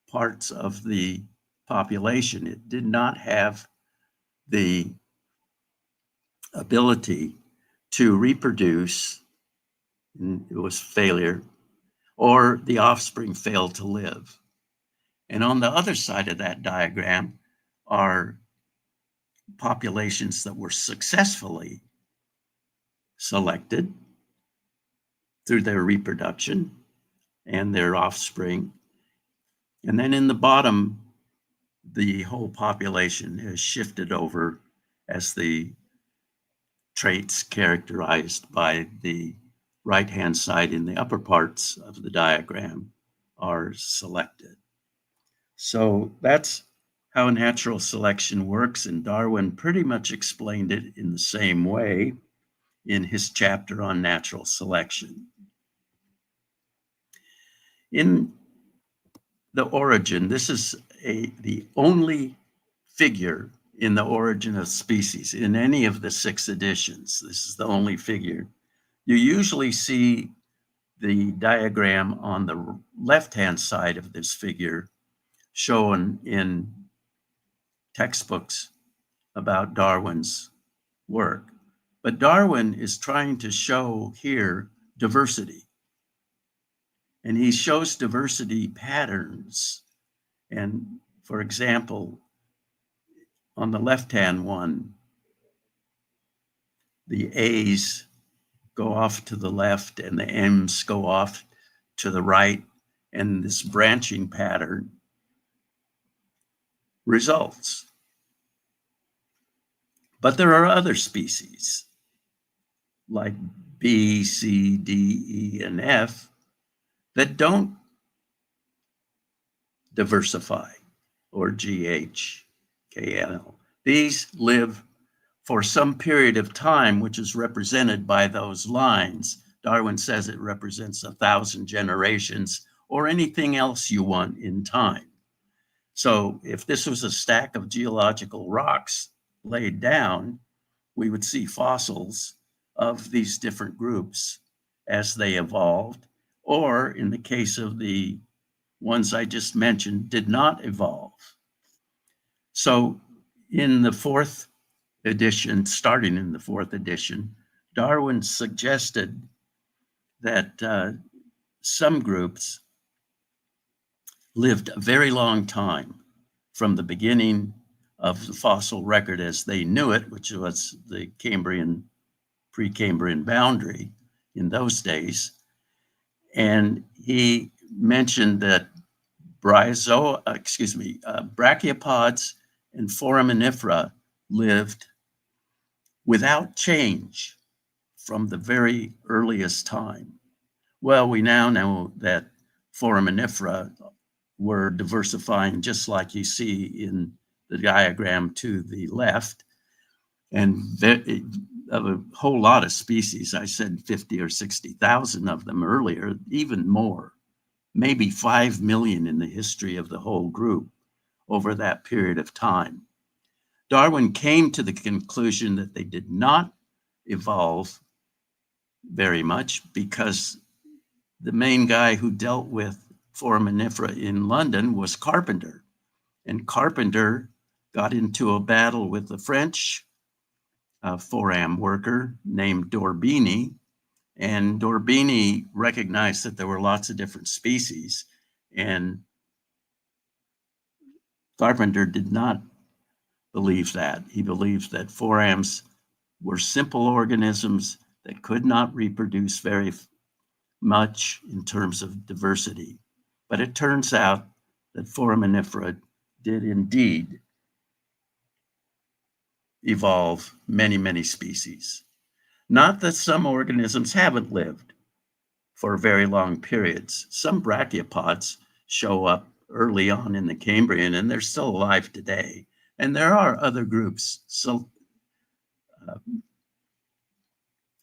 parts of the population. It did not have the ability to reproduce, it was failure, or the offspring failed to live. And on the other side of that diagram are populations that were successfully selected through their reproduction and their offspring. And then in the bottom, the whole population has shifted over as the traits characterized by the right-hand side in the upper parts of the diagram are selected. So that's how natural selection works, and Darwin pretty much explained it in the same way in his chapter on natural selection. In the origin, this is the only figure in the origin of species in any of the 6 editions. This is the only figure. You usually see the diagram on the left-hand side of this figure shown in textbooks about Darwin's work. But Darwin is trying to show here diversity. And he shows diversity patterns. And for example, on the left-hand one, the A's go off to the left and the M's go off to the right, and this branching pattern results. But there are other species like B, C, D, E, and F that don't diversify, or G, H, K, L. These live for some period of time, which is represented by those lines. Darwin says it represents 1,000 generations or anything else you want in time. So if this was a stack of geological rocks laid down, we would see fossils of these different groups as they evolved, or in the case of the ones I just mentioned, did not evolve. So in the 4th edition, starting in the 4th edition, Darwin suggested that some groups lived a very long time from the beginning of the fossil record as they knew it, which was the Cambrian, Precambrian boundary in those days. And he mentioned that brachiopods and foraminifera lived without change from the very earliest time. Well, we now know that foraminifera were diversifying just like you see in the diagram to the left, and of a whole lot of species. I said 50 or 60,000 of them earlier, even more, maybe 5 million in the history of the whole group over that period of time. Darwin came to the conclusion that they did not evolve very much because the main guy who dealt with foraminifera in London was Carpenter. And Carpenter got into a battle with the French foram worker named d'Orbigny. And d'Orbigny recognized that there were lots of different species. And Carpenter did not believe that. He believed that forams were simple organisms that could not reproduce very much in terms of diversity. But it turns out that foraminifera did indeed evolve many, many species. Not that some organisms haven't lived for very long periods. Some brachiopods show up early on in the Cambrian and they're still alive today. And there are other groups. So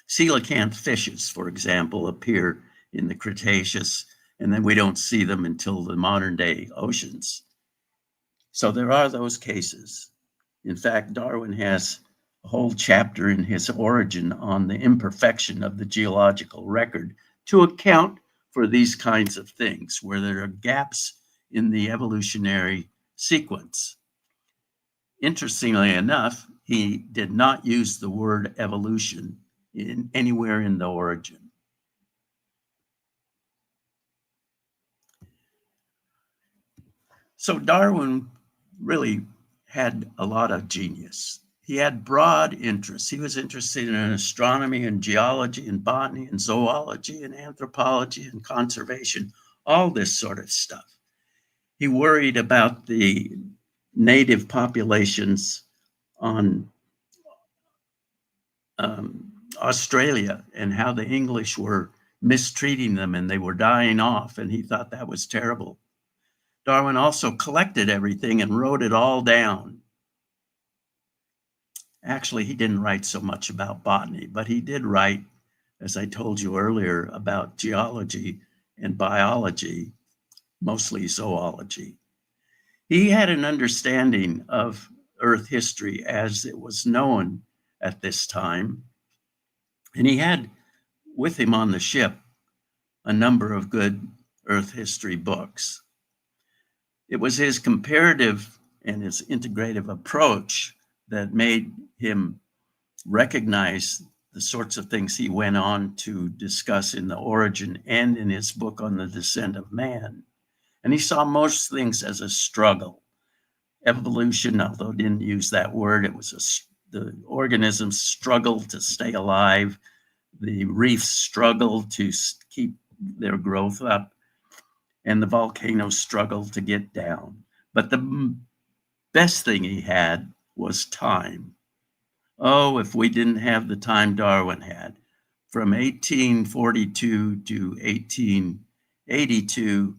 coelacanth fishes, for example, appear in the Cretaceous and then we don't see them until the modern day oceans. So there are those cases. In fact, Darwin has a whole chapter in his Origin on the imperfection of the geological record to account for these kinds of things, where there are gaps in the evolutionary sequence. Interestingly enough, he did not use the word evolution anywhere in the Origin. So Darwin really had a lot of genius. He had broad interests. He was interested in astronomy and geology and botany and zoology and anthropology and conservation, all this sort of stuff. He worried about the native populations on Australia and how the English were mistreating them and they were dying off, and he thought that was terrible. Darwin also collected everything and wrote it all down. Actually, he didn't write so much about botany, but he did write, as I told you earlier, about geology and biology, mostly zoology. He had an understanding of Earth history as it was known at this time, and he had with him on the ship a number of good Earth history books. It was his comparative and his integrative approach that made him recognize the sorts of things he went on to discuss in the Origin and in his book on the descent of man. And he saw most things as a struggle. Evolution, although he didn't use that word, it was the organisms struggled to stay alive. The reefs struggled to keep their growth up, and the volcanoes struggled to get down. But the best thing he had was time. Oh, if we didn't have the time Darwin had. From 1842 to 1882,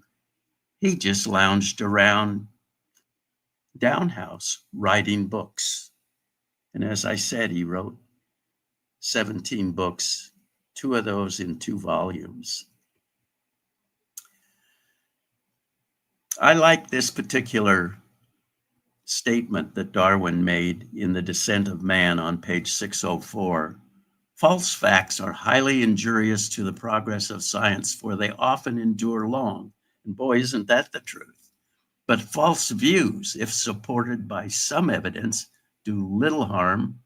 he just lounged around Downhouse writing books. And as I said, he wrote 17 books, 2 of those in 2 volumes. I like this particular statement that Darwin made in The Descent of Man on page 604. False facts are highly injurious to the progress of science, for they often endure long. And boy, isn't that the truth. But false views, if supported by some evidence, do little harm,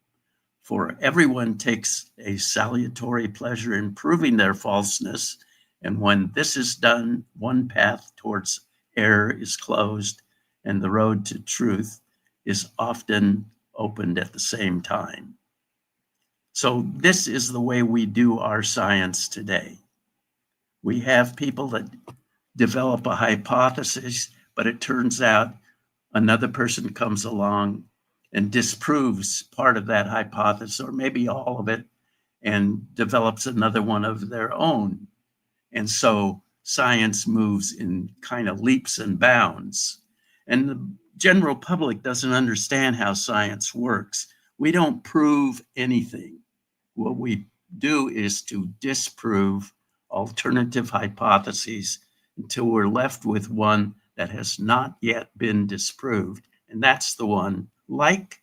for everyone takes a salutary pleasure in proving their falseness. And when this is done, one path towards error is closed, and the road to truth is often opened at the same time. So this is the way we do our science today. We have people that develop a hypothesis, but it turns out another person comes along and disproves part of that hypothesis, or maybe all of it, and develops another one of their own. And so science moves in kind of leaps and bounds. And the general public doesn't understand how science works. We don't prove anything. What we do is to disprove alternative hypotheses until we're left with one that has not yet been disproved. And that's the one, like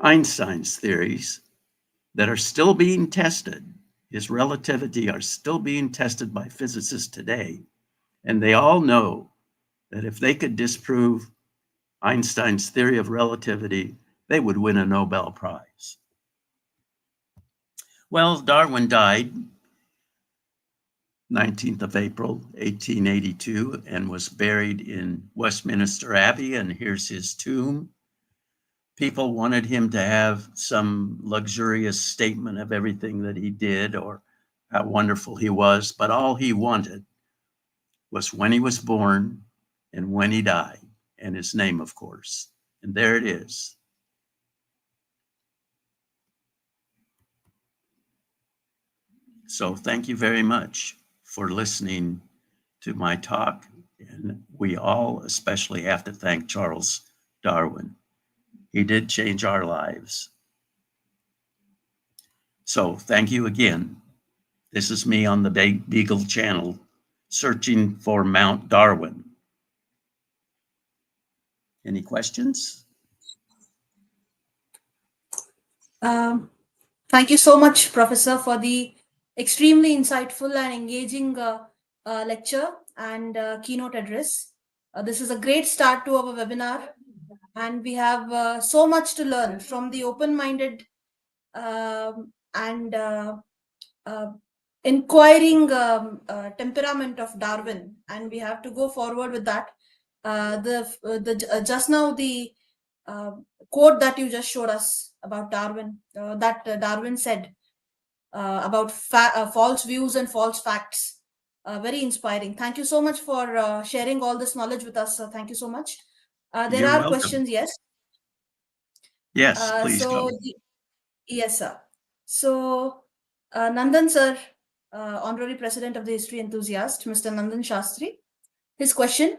Einstein's theories, that are still being tested. His relativity are still being tested by physicists today. And they all know that if they could disprove Einstein's theory of relativity, they would win a Nobel Prize. Well, Darwin died 19th of April, 1882, and was buried in Westminster Abbey, and here's his tomb. People wanted him to have some luxurious statement of everything that he did or how wonderful he was, but all he wanted was when he was born and when he died, and his name, of course. And there it is. So thank you very much for listening to my talk. And we all especially have to thank Charles Darwin. He did change our lives. So thank you again. This is me on the Beagle channel searching for Mount Darwin. Any questions?
Thank you so much, Professor, for the extremely insightful and engaging lecture and keynote address. This is a great start to our webinar, and we have so much to learn from the open-minded and inquiring temperament of Darwin, and we have to go forward with that. Just now the quote that you just showed us about Darwin, that Darwin said about false views and false facts. Very inspiring. Thank you so much for sharing all this knowledge with us. Thank you so much. There
You're
are
welcome.
questions, yes.
Yes, please go.
Yes, sir. So, Nandan sir, Honorary President of the History Enthusiast, Mr. Nandan Shastri, his question: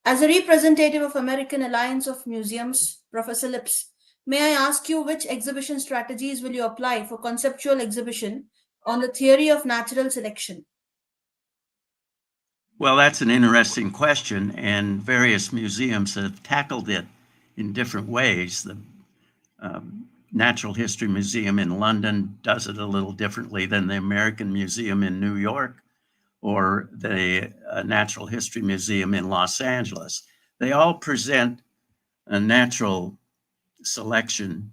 as a representative of American Alliance of Museums, Professor Lips, may I ask you which exhibition strategies will you apply for conceptual exhibition on the theory of natural selection?
Well, that's an interesting question, and various museums have tackled it in different ways. The Natural History Museum in London does it a little differently than the American Museum in New York or the Natural History Museum in Los Angeles. They all present a natural selection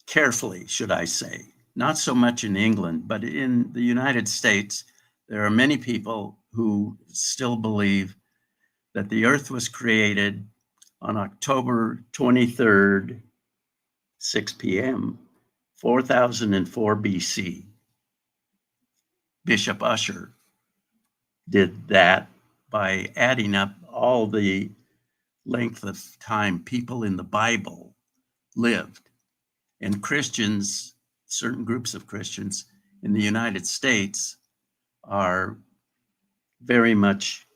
carefully, should I say. Not so much in England, but in the United States, there are many people who still believe that the Earth was created on October 23rd, 6 p.m., 4004 BC. Bishop Ussher did that by adding up all the length of time people in the Bible lived. And Christians, certain groups of Christians in the United States, are very much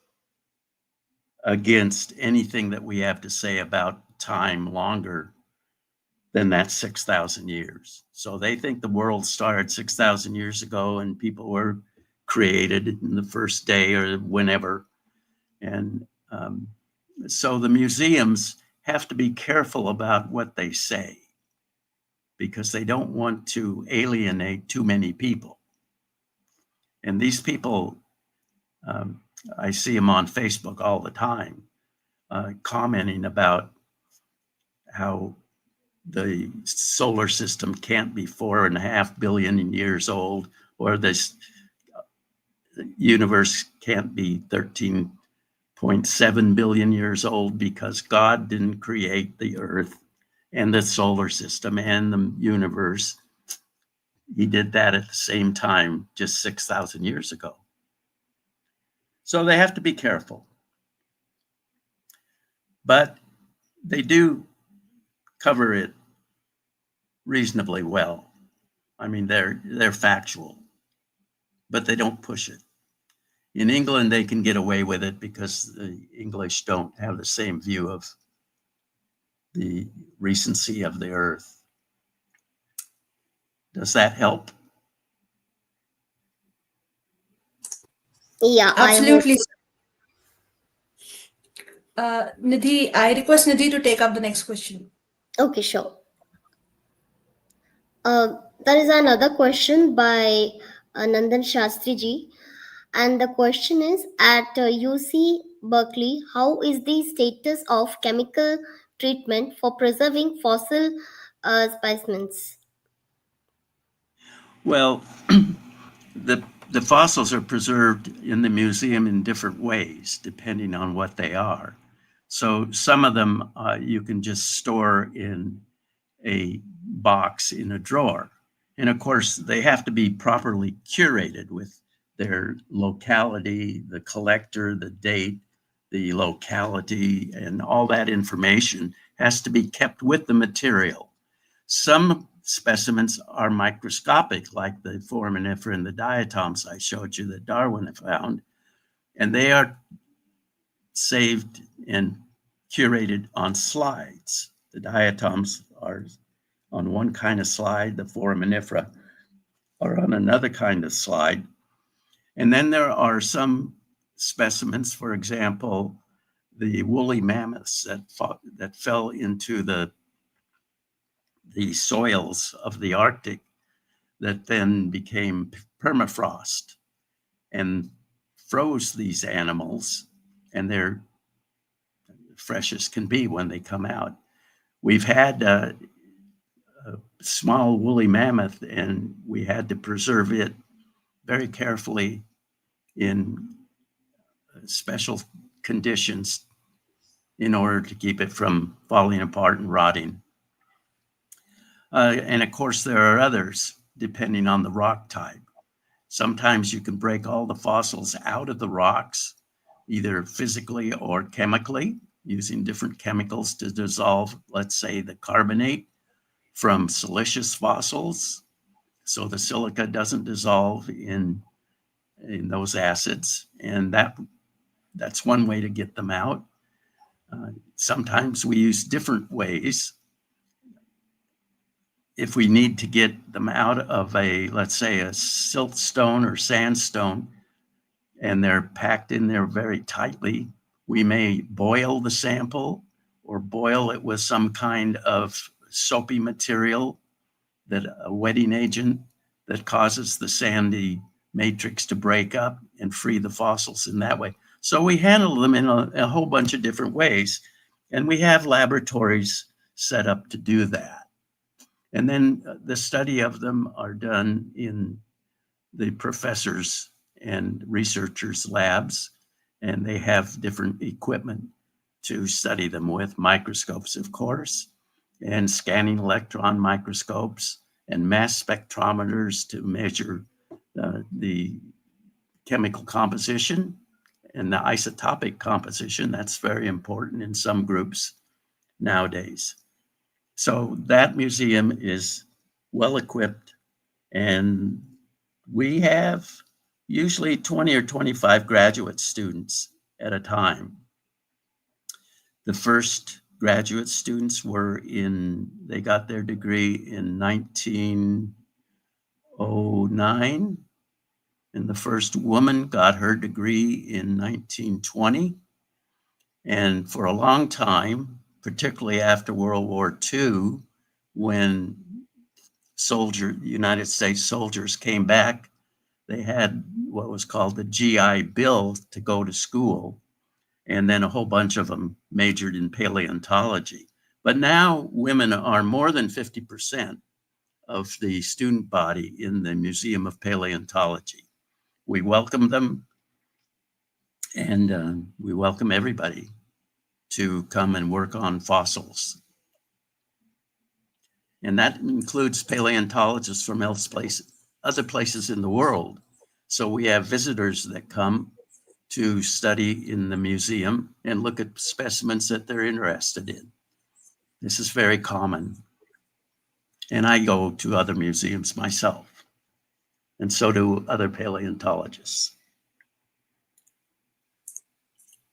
against anything that we have to say about time longer than that 6,000 years. So they think the world started 6,000 years ago and people were created in the first day or whenever. And so the museums have to be careful about what they say because they don't want to alienate too many people. And these people, I see them on Facebook all the time, commenting about how the solar system can't be 4.5 billion years old, or this universe can't be 13.7 billion years old because God didn't create the Earth and the solar system and the universe. He did that at the same time just 6,000 years ago. So they have to be careful. But they do cover it reasonably well. I mean, they're factual, but they don't push it. In England, they can get away with it because the English don't have the same view of the recency of the Earth. Does that help?
Yeah,
Absolutely. Nidhi, I request Nidhi to take up the next question.
Okay, sure. There is another question by Nandan Shastri ji, and the question is: at UC Berkeley, how is the status of chemical treatment for preserving fossil specimens?
Well, the fossils are preserved in the museum in different ways, depending on what they are. So some of them you can just store in a box in a drawer. And of course, they have to be properly curated with their locality, the collector, the date, the locality, and all that information has to be kept with the material. Some specimens are microscopic, like the foraminifera and the diatoms I showed you that Darwin found, and they are saved and curated on slides. The diatoms are on one kind of slide, the foraminifera, or on another kind of slide. And then there are some specimens, for example, the woolly mammoths that fell into the soils of the Arctic that then became permafrost and froze these animals, and they're fresh as can be when they come out. We've had a small woolly mammoth, and we had to preserve it very carefully in special conditions in order to keep it from falling apart and rotting. And of course, there are others depending on the rock type. Sometimes you can break all the fossils out of the rocks, either physically or chemically, using different chemicals to dissolve, let's say, the carbonate from siliceous fossils, so the silica doesn't dissolve in those acids, and that's one way to get them out. Sometimes we use different ways. If we need to get them out of let's say, a siltstone or sandstone, and they're packed in there very tightly, we may boil the sample or boil it with some kind of soapy material, that a wetting agent that causes the sandy matrix to break up and free the fossils in that way. So we handle them in a whole bunch of different ways, and we have laboratories set up to do that. And then the study of them are done in the professors' and researchers' labs, and they have different equipment to study them with, microscopes, of course, and scanning electron microscopes and mass spectrometers to measure the chemical composition and the isotopic composition. That's very important in some groups nowadays. So that museum is well equipped, and we have usually 20 or 25 graduate students at a time. The first graduate students they got their degree in 1909, and the first woman got her degree in 1920. And for a long time, particularly after World War II, when United States soldiers came back, they had what was called the GI Bill to go to school. And then a whole bunch of them majored in paleontology. But now women are more than 50% of the student body in the Museum of Paleontology. We welcome them, and we welcome everybody to come and work on fossils. And that includes paleontologists from other places in the world. So we have visitors that come to study in the museum and look at specimens that they're interested in. This is very common. And I go to other museums myself, and so do other paleontologists.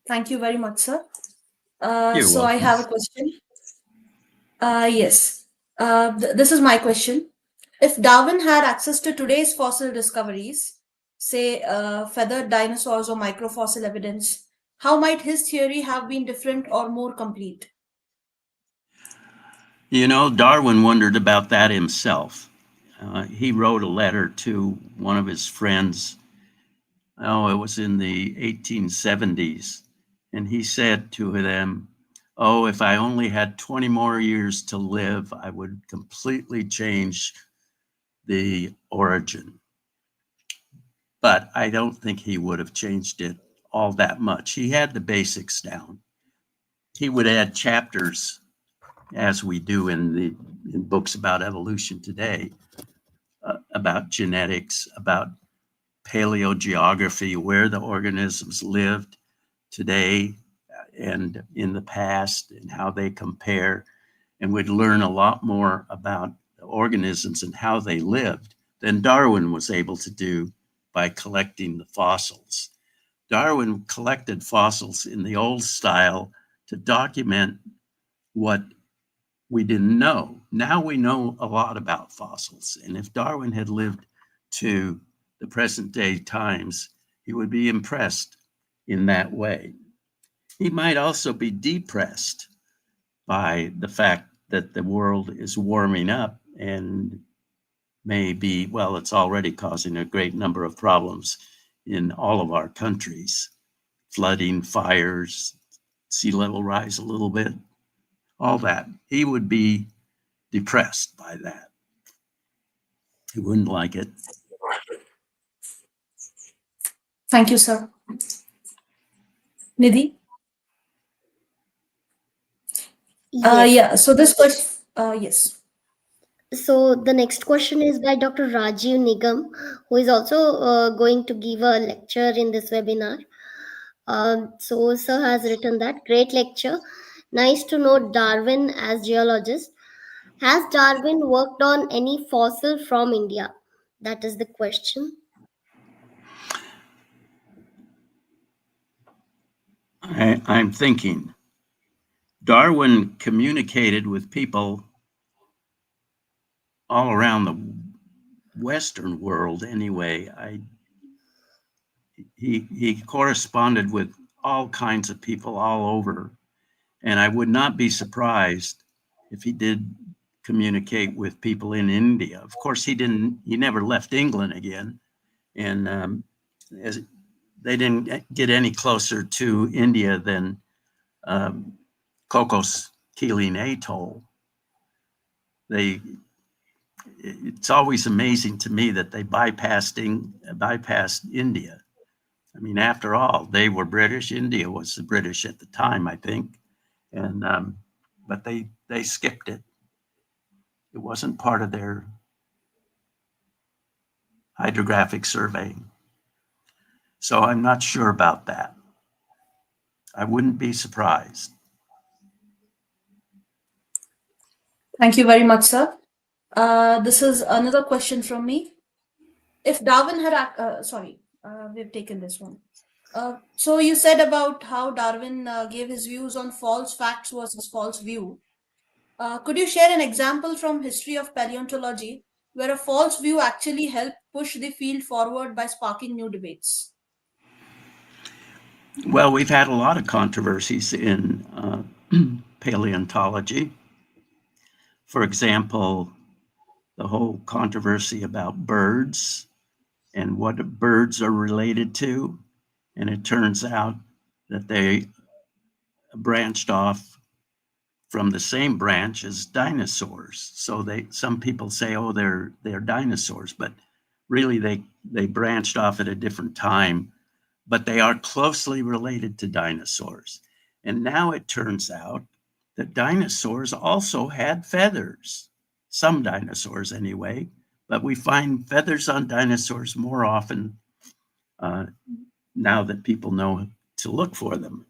Thank you very much, sir.
You're
So I
welcome.
have a question. Yes. This is my question. If Darwin had access to today's fossil discoveries, say feathered dinosaurs or microfossil evidence, how might his theory have been different or more complete?
You know, Darwin wondered about that himself. He wrote a letter to one of his friends. Oh, it was in the 1870s. And he said to them, "Oh, if I only had 20 more years to live, I would completely change the origin." But I don't think he would have changed it all that much. He had the basics down. He would add chapters, as we do in books about evolution today, about genetics, about paleogeography, where the organisms lived today and in the past, and how they compare. And we'd learn a lot more about the organisms and how they lived than Darwin was able to do by collecting the fossils. Darwin collected fossils in the old style to document what we didn't know. now we know a lot about fossils. And if Darwin had lived to the present day times, he would be impressed in that way. He might also be depressed by the fact that the world is warming up and maybe, well, it's already causing a great number of problems in all of our countries. Flooding, fires, sea level rise a little bit, all that. He would be depressed by that. He wouldn't like it.
Thank you, sir. Nidhi?
Yes.
Yeah, so this question, yes.
So the next question is by Dr. Rajiv Nigam, who is also going to give a lecture in this webinar. So sir has written that great lecture. Nice to know Darwin as geologist. Has Darwin worked on any fossil from India? That is the question.
I'm thinking Darwin communicated with people all around the Western world anyway. He corresponded with all kinds of people all over, and I would not be surprised if he did communicate with people in India. Of course, he never left England again, and as they didn't get any closer to India than Cocos Keeling Atoll. It's always amazing to me that they bypassed India. I mean, after all, they were British. India was the British at the time, I think, and but they skipped it. It wasn't part of their hydrographic survey, so I'm not sure about that. I wouldn't be surprised.
Thank you very much, sir. This is another question from me. If Darwin had, we've taken this one. So you said about how Darwin gave his views on false facts versus false view. Could you share an example from history of paleontology where a false view actually helped push the field forward by sparking new debates?
Well, we've had a lot of controversies in paleontology. For example, the whole controversy about birds and what birds are related to. And it turns out that they branched off from the same branch as dinosaurs. So some people say, oh, they're dinosaurs, but really they branched off at a different time, but they are closely related to dinosaurs. And now it turns out that dinosaurs also had feathers, some dinosaurs anyway, but we find feathers on dinosaurs more often now that people know to look for them.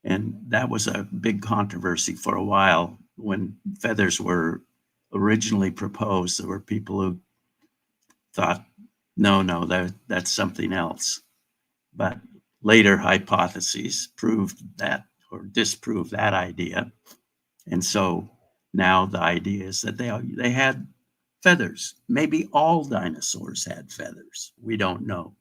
And that was a big controversy for a while when feathers were originally proposed. There were people who thought, no, that's something else. But later hypotheses proved that or disproved that idea. And so now the idea is that they had feathers. Maybe all dinosaurs had feathers. We don't know.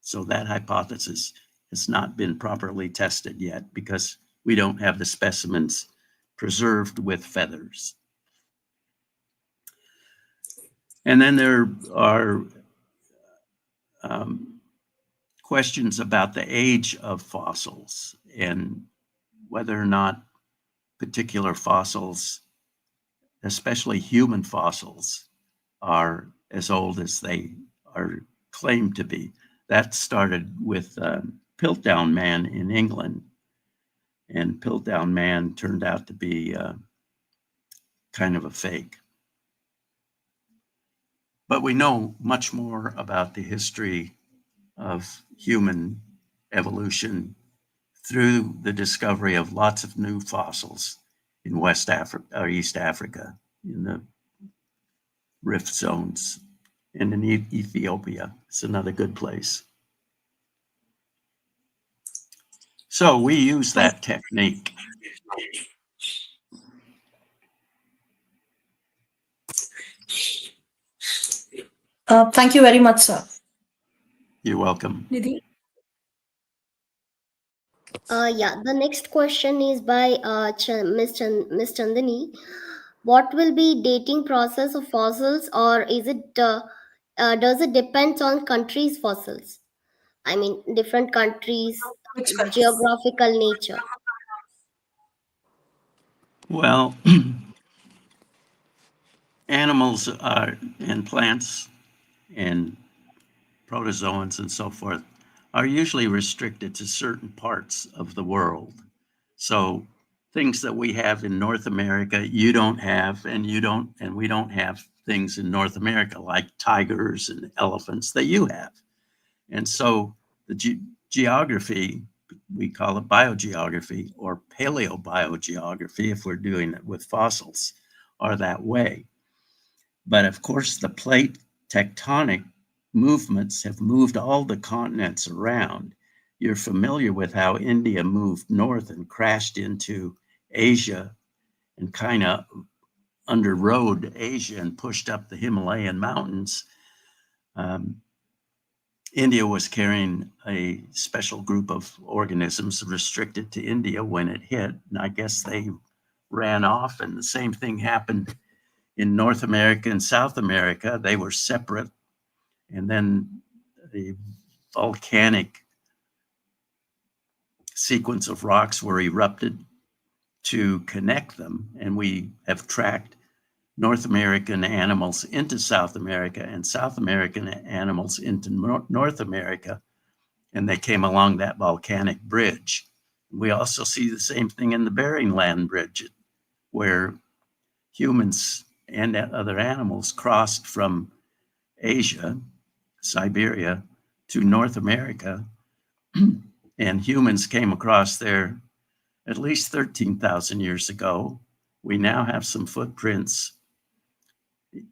So that hypothesis has not been properly tested yet because we don't have the specimens preserved with feathers. And then there are questions about the age of fossils and whether or not particular fossils, especially human fossils, are as old as they are claimed to be. That started with Piltdown Man in England, and Piltdown Man turned out to be kind of a fake. But we know much more about the history of human evolution through the discovery of lots of new fossils in West Africa or East Africa, in the rift zones, and in Ethiopia. It's another good place. So we use that technique.
Thank you very much, sir.
You're welcome.
Nidhi?
Yeah, the next question is by Miss Chandani. What will be dating process of fossils, or is it does it depend on countries' fossils? I mean, different countries,
Which country?
geographical nature.
Well, animals are, and plants and protozoans and so forth are usually restricted to certain parts of the world. So things that we have in North America, you don't have, and you don't, and we don't have things in North America like tigers and elephants that you have. And so the geography, we call it biogeography or paleobiogeography if we're doing it with fossils, are that way. But of course, the plate tectonic movements have moved all the continents around. You're familiar with how India moved north and crashed into Asia and kind of underrode Asia and pushed up the Himalayan mountains. India was carrying a special group of organisms restricted to India when it hit, and I guess they ran off, and the same thing happened in North America and South America. They were separate, and then the volcanic sequence of rocks were erupted to connect them, and we have tracked North American animals into South America and South American animals into North America, and they came along that volcanic bridge. We also see the same thing in the Bering Land Bridge, where humans and other animals crossed from Asia, Siberia, to North America, and humans came across there at least 13,000 years ago. We now have some footprints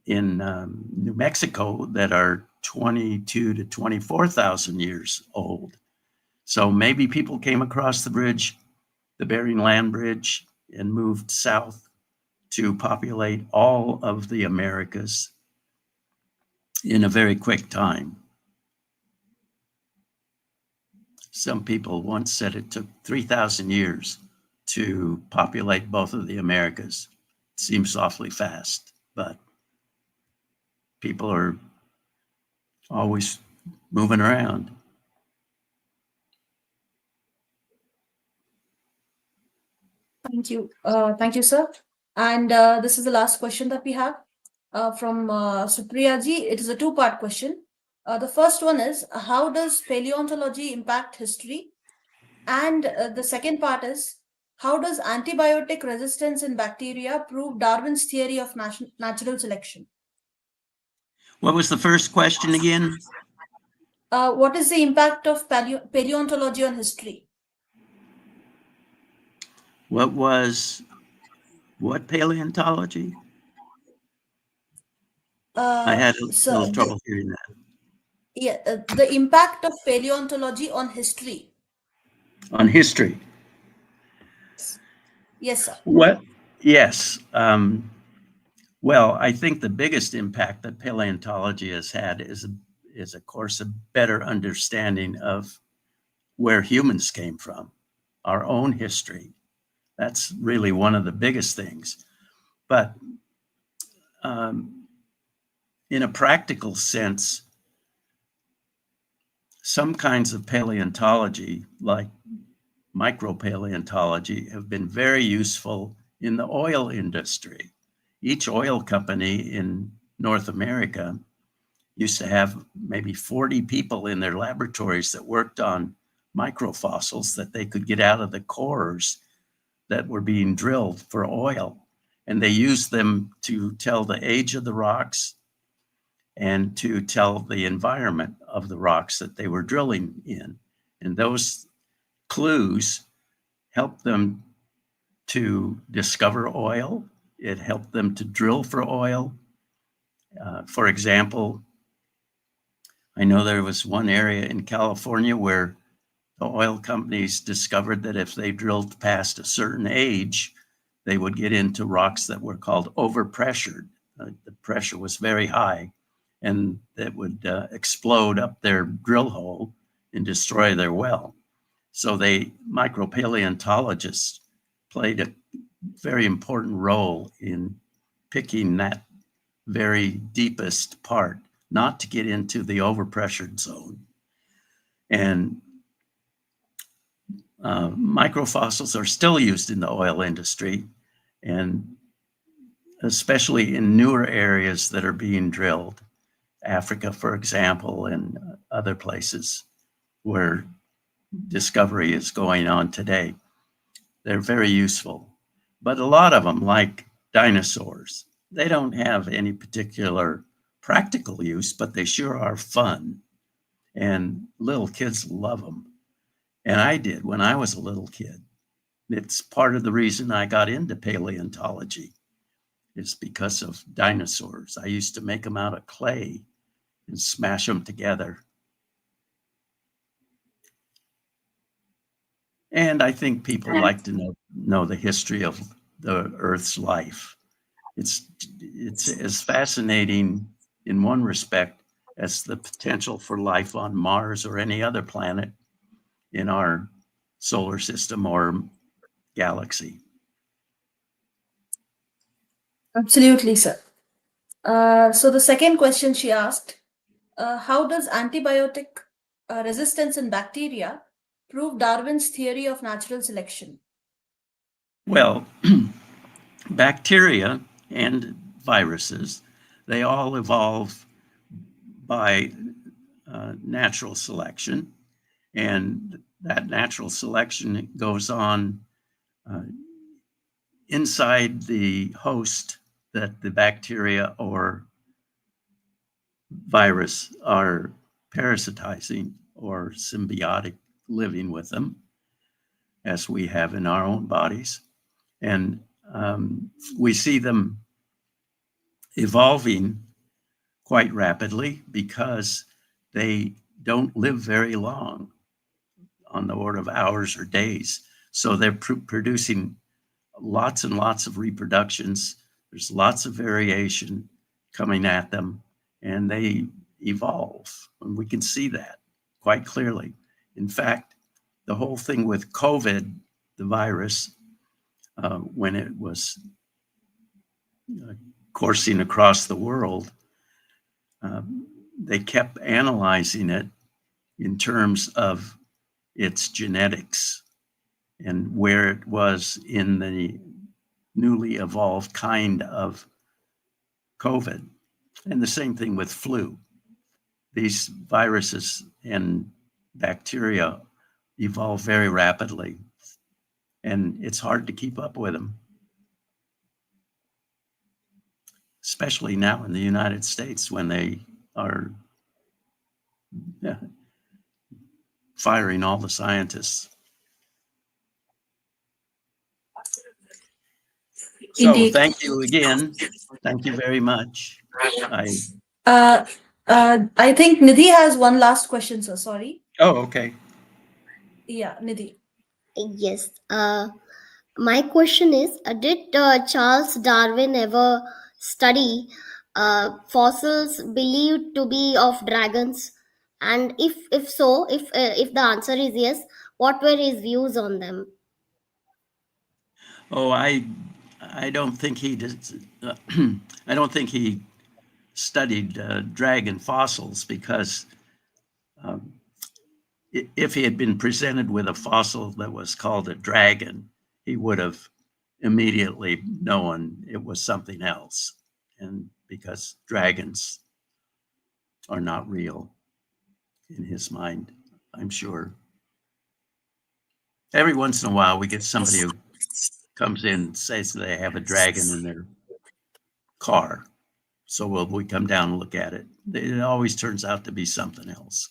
in New Mexico that are 22 to 24,000 years old. So maybe people came across the bridge, the Bering Land Bridge, and moved south to populate all of the Americas in a very quick time. Some people once said it took 3,000 years to populate both of the Americas. It seems awfully fast, but people are always moving around.
Thank you, sir. And this is the last question that we have from Supriya ji. It is a two-part question. The first one is, how does paleontology impact history? And the second part is, how does antibiotic resistance in bacteria prove Darwin's theory of natural selection?
What was the first question again?
What is the impact of paleontology on history?
What paleontology? I had a
So
little trouble hearing that.
the impact of paleontology on history.
On history.
Yes, sir.
What? Yes. Well, I think the biggest impact that paleontology has had is, of course, a better understanding of where humans came from, our own history. That's really one of the biggest things. But in a practical sense, some kinds of paleontology, like micropaleontology, have been very useful in the oil industry. Each oil company in North America used to have maybe 40 people in their laboratories that worked on microfossils that they could get out of the cores that were being drilled for oil. And they used them to tell the age of the rocks and to tell the environment of the rocks that they were drilling in. And those clues helped them to discover oil. It helped them to drill for oil. For example, I know there was one area in California where the oil companies discovered that if they drilled past a certain age, they would get into rocks that were called overpressured. The pressure was very high, and that would explode up their drill hole and destroy their well. So micropaleontologists played a very important role in picking that very deepest part, not to get into the overpressured zone. And microfossils are still used in the oil industry, and especially in newer areas that are being drilled, Africa, for example, and other places where discovery is going on today. They're very useful. But a lot of them, like dinosaurs, they don't have any particular practical use, but they sure are fun. And little kids love them. And I did when I was a little kid. It's part of the reason I got into paleontology, is because of dinosaurs. I used to make them out of clay and smash them together. And I think people like to know the history of the Earth's life. It's as fascinating in one respect as the potential for life on Mars or any other planet in our solar system or galaxy.
Absolutely, sir. So the second question she asked, how does antibiotic resistance in bacteria prove Darwin's theory of natural selection?
Well, bacteria and viruses, they all evolve by natural selection. And that natural selection goes on inside the host that the bacteria or virus are parasitizing or symbiotic living with them, as we have in our own bodies. And we see them evolving quite rapidly because they don't live very long, on the order of hours or days. So they're producing lots and lots of reproductions. There's lots of variation coming at them, and they evolve. And we can see that quite clearly. In fact, the whole thing with COVID, the virus, when it was coursing across the world, they kept analyzing it in terms of its genetics and where it was in the newly evolved kind of COVID. And the same thing with flu. These viruses and bacteria evolve very rapidly, and it's hard to keep up with them, especially now in the United States when they are firing all the scientists. So
Indeed.
thank you again. Thank you very much.
I think Nidhi has one last question, sir. Sorry.
Oh, okay.
Yeah, Nidhi.
Yes. My question is, did Charles Darwin ever study fossils believed to be of dragons? And if so, if the answer is yes, what were his views on them?
Oh, I don't think he did. I don't think he studied dragon fossils, because if he had been presented with a fossil that was called a dragon, he would have immediately known it was something else. And because dragons are not real in his mind, I'm sure. Every once in a while, we get somebody who comes in and says they have a dragon in their car. So we come down and look at it. It always turns out to be something else.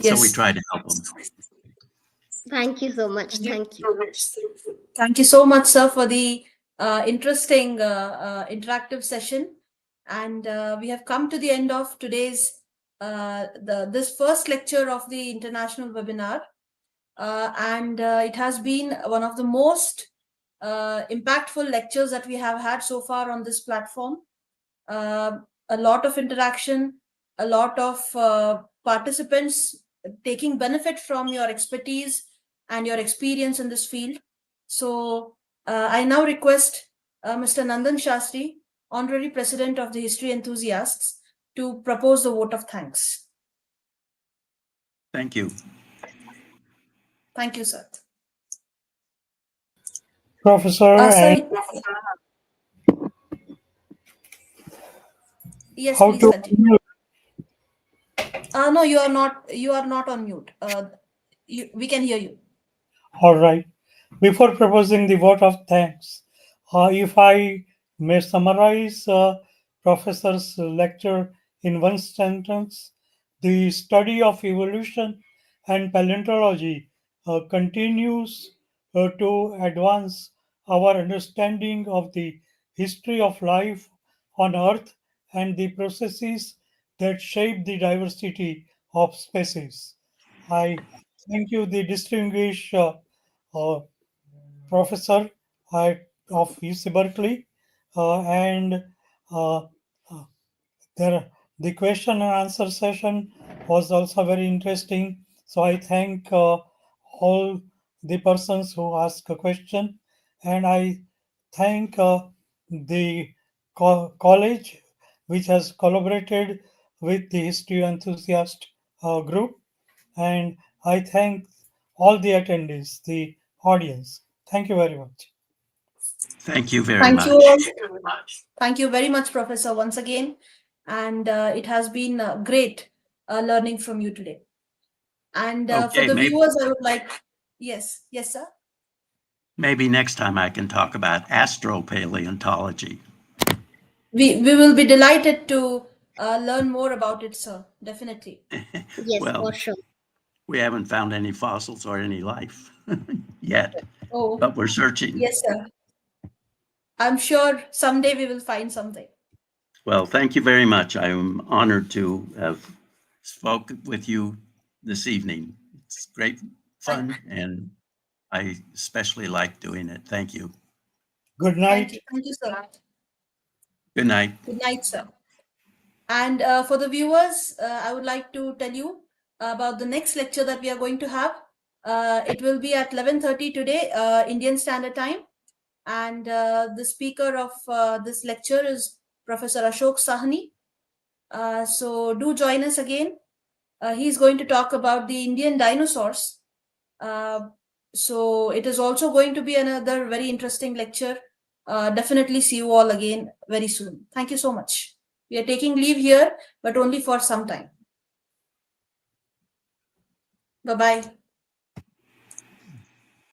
Yes.
So we try to help them.
Thank you so much. Thank you.
Thank you so much, sir, for the interesting interactive session. And we have come to the end of today's this first lecture of the international webinar. And it has been one of the most impactful lectures that we have had so far on this platform. A lot of interaction, a lot of participants taking benefit from your expertise and your experience in this field. So I now request Mr. Nandan Shastri, Honorary President of the History Enthusiasts, to propose the vote of thanks.
Thank you.
Thank you, sir.
Professor,
Sir, yes,
how
please
to
continue. No, you are not. You are not on mute. We can hear you.
all right. Before proposing the vote of thanks, if I may summarize Professor's lecture in one sentence, the study of evolution and paleontology continues to advance our understanding of the history of life on Earth and the processes that shape the diversity of species. I thank you, the distinguished uh, professor of UC Berkeley, and uh, uh, there the question and answer session was also very interesting. So I thank all the persons who asked a question, and I thank the college which has collaborated with the history enthusiast group, and I thank all the attendees, the audience. Thank you very much.
Thank you very
Thank
much.
you all. Thank you very much, Professor, once again. And it has been great learning from you today. And for
Okay,
the
maybe,
viewers, I would like, yes, sir.
maybe next time I can talk about astropaleontology.
We will be delighted to learn more about it, sir. Definitely.
Yes,
Well,
for sure.
we haven't found any fossils or any life yet,
Oh,
but we're searching.
yes, sir. I'm sure someday we will find something.
Well, thank you very much. I'm honored to have spoken with you this evening. It's great fun, and I especially like doing it. Thank you.
Good night.
Thank you, sir.
Good night.
Good night, sir. And for the viewers, I would like to tell you about the next lecture that we are going to have. It will be at 11:30 today, Indian Standard Time. And the speaker of this lecture is Professor Ashok Sahni. So do join us again. He's going to talk about the Indian dinosaurs. So it is also going to be another very interesting lecture. Definitely see you all again very soon. Thank you so much. We are taking leave here, but only for some time. Bye-bye.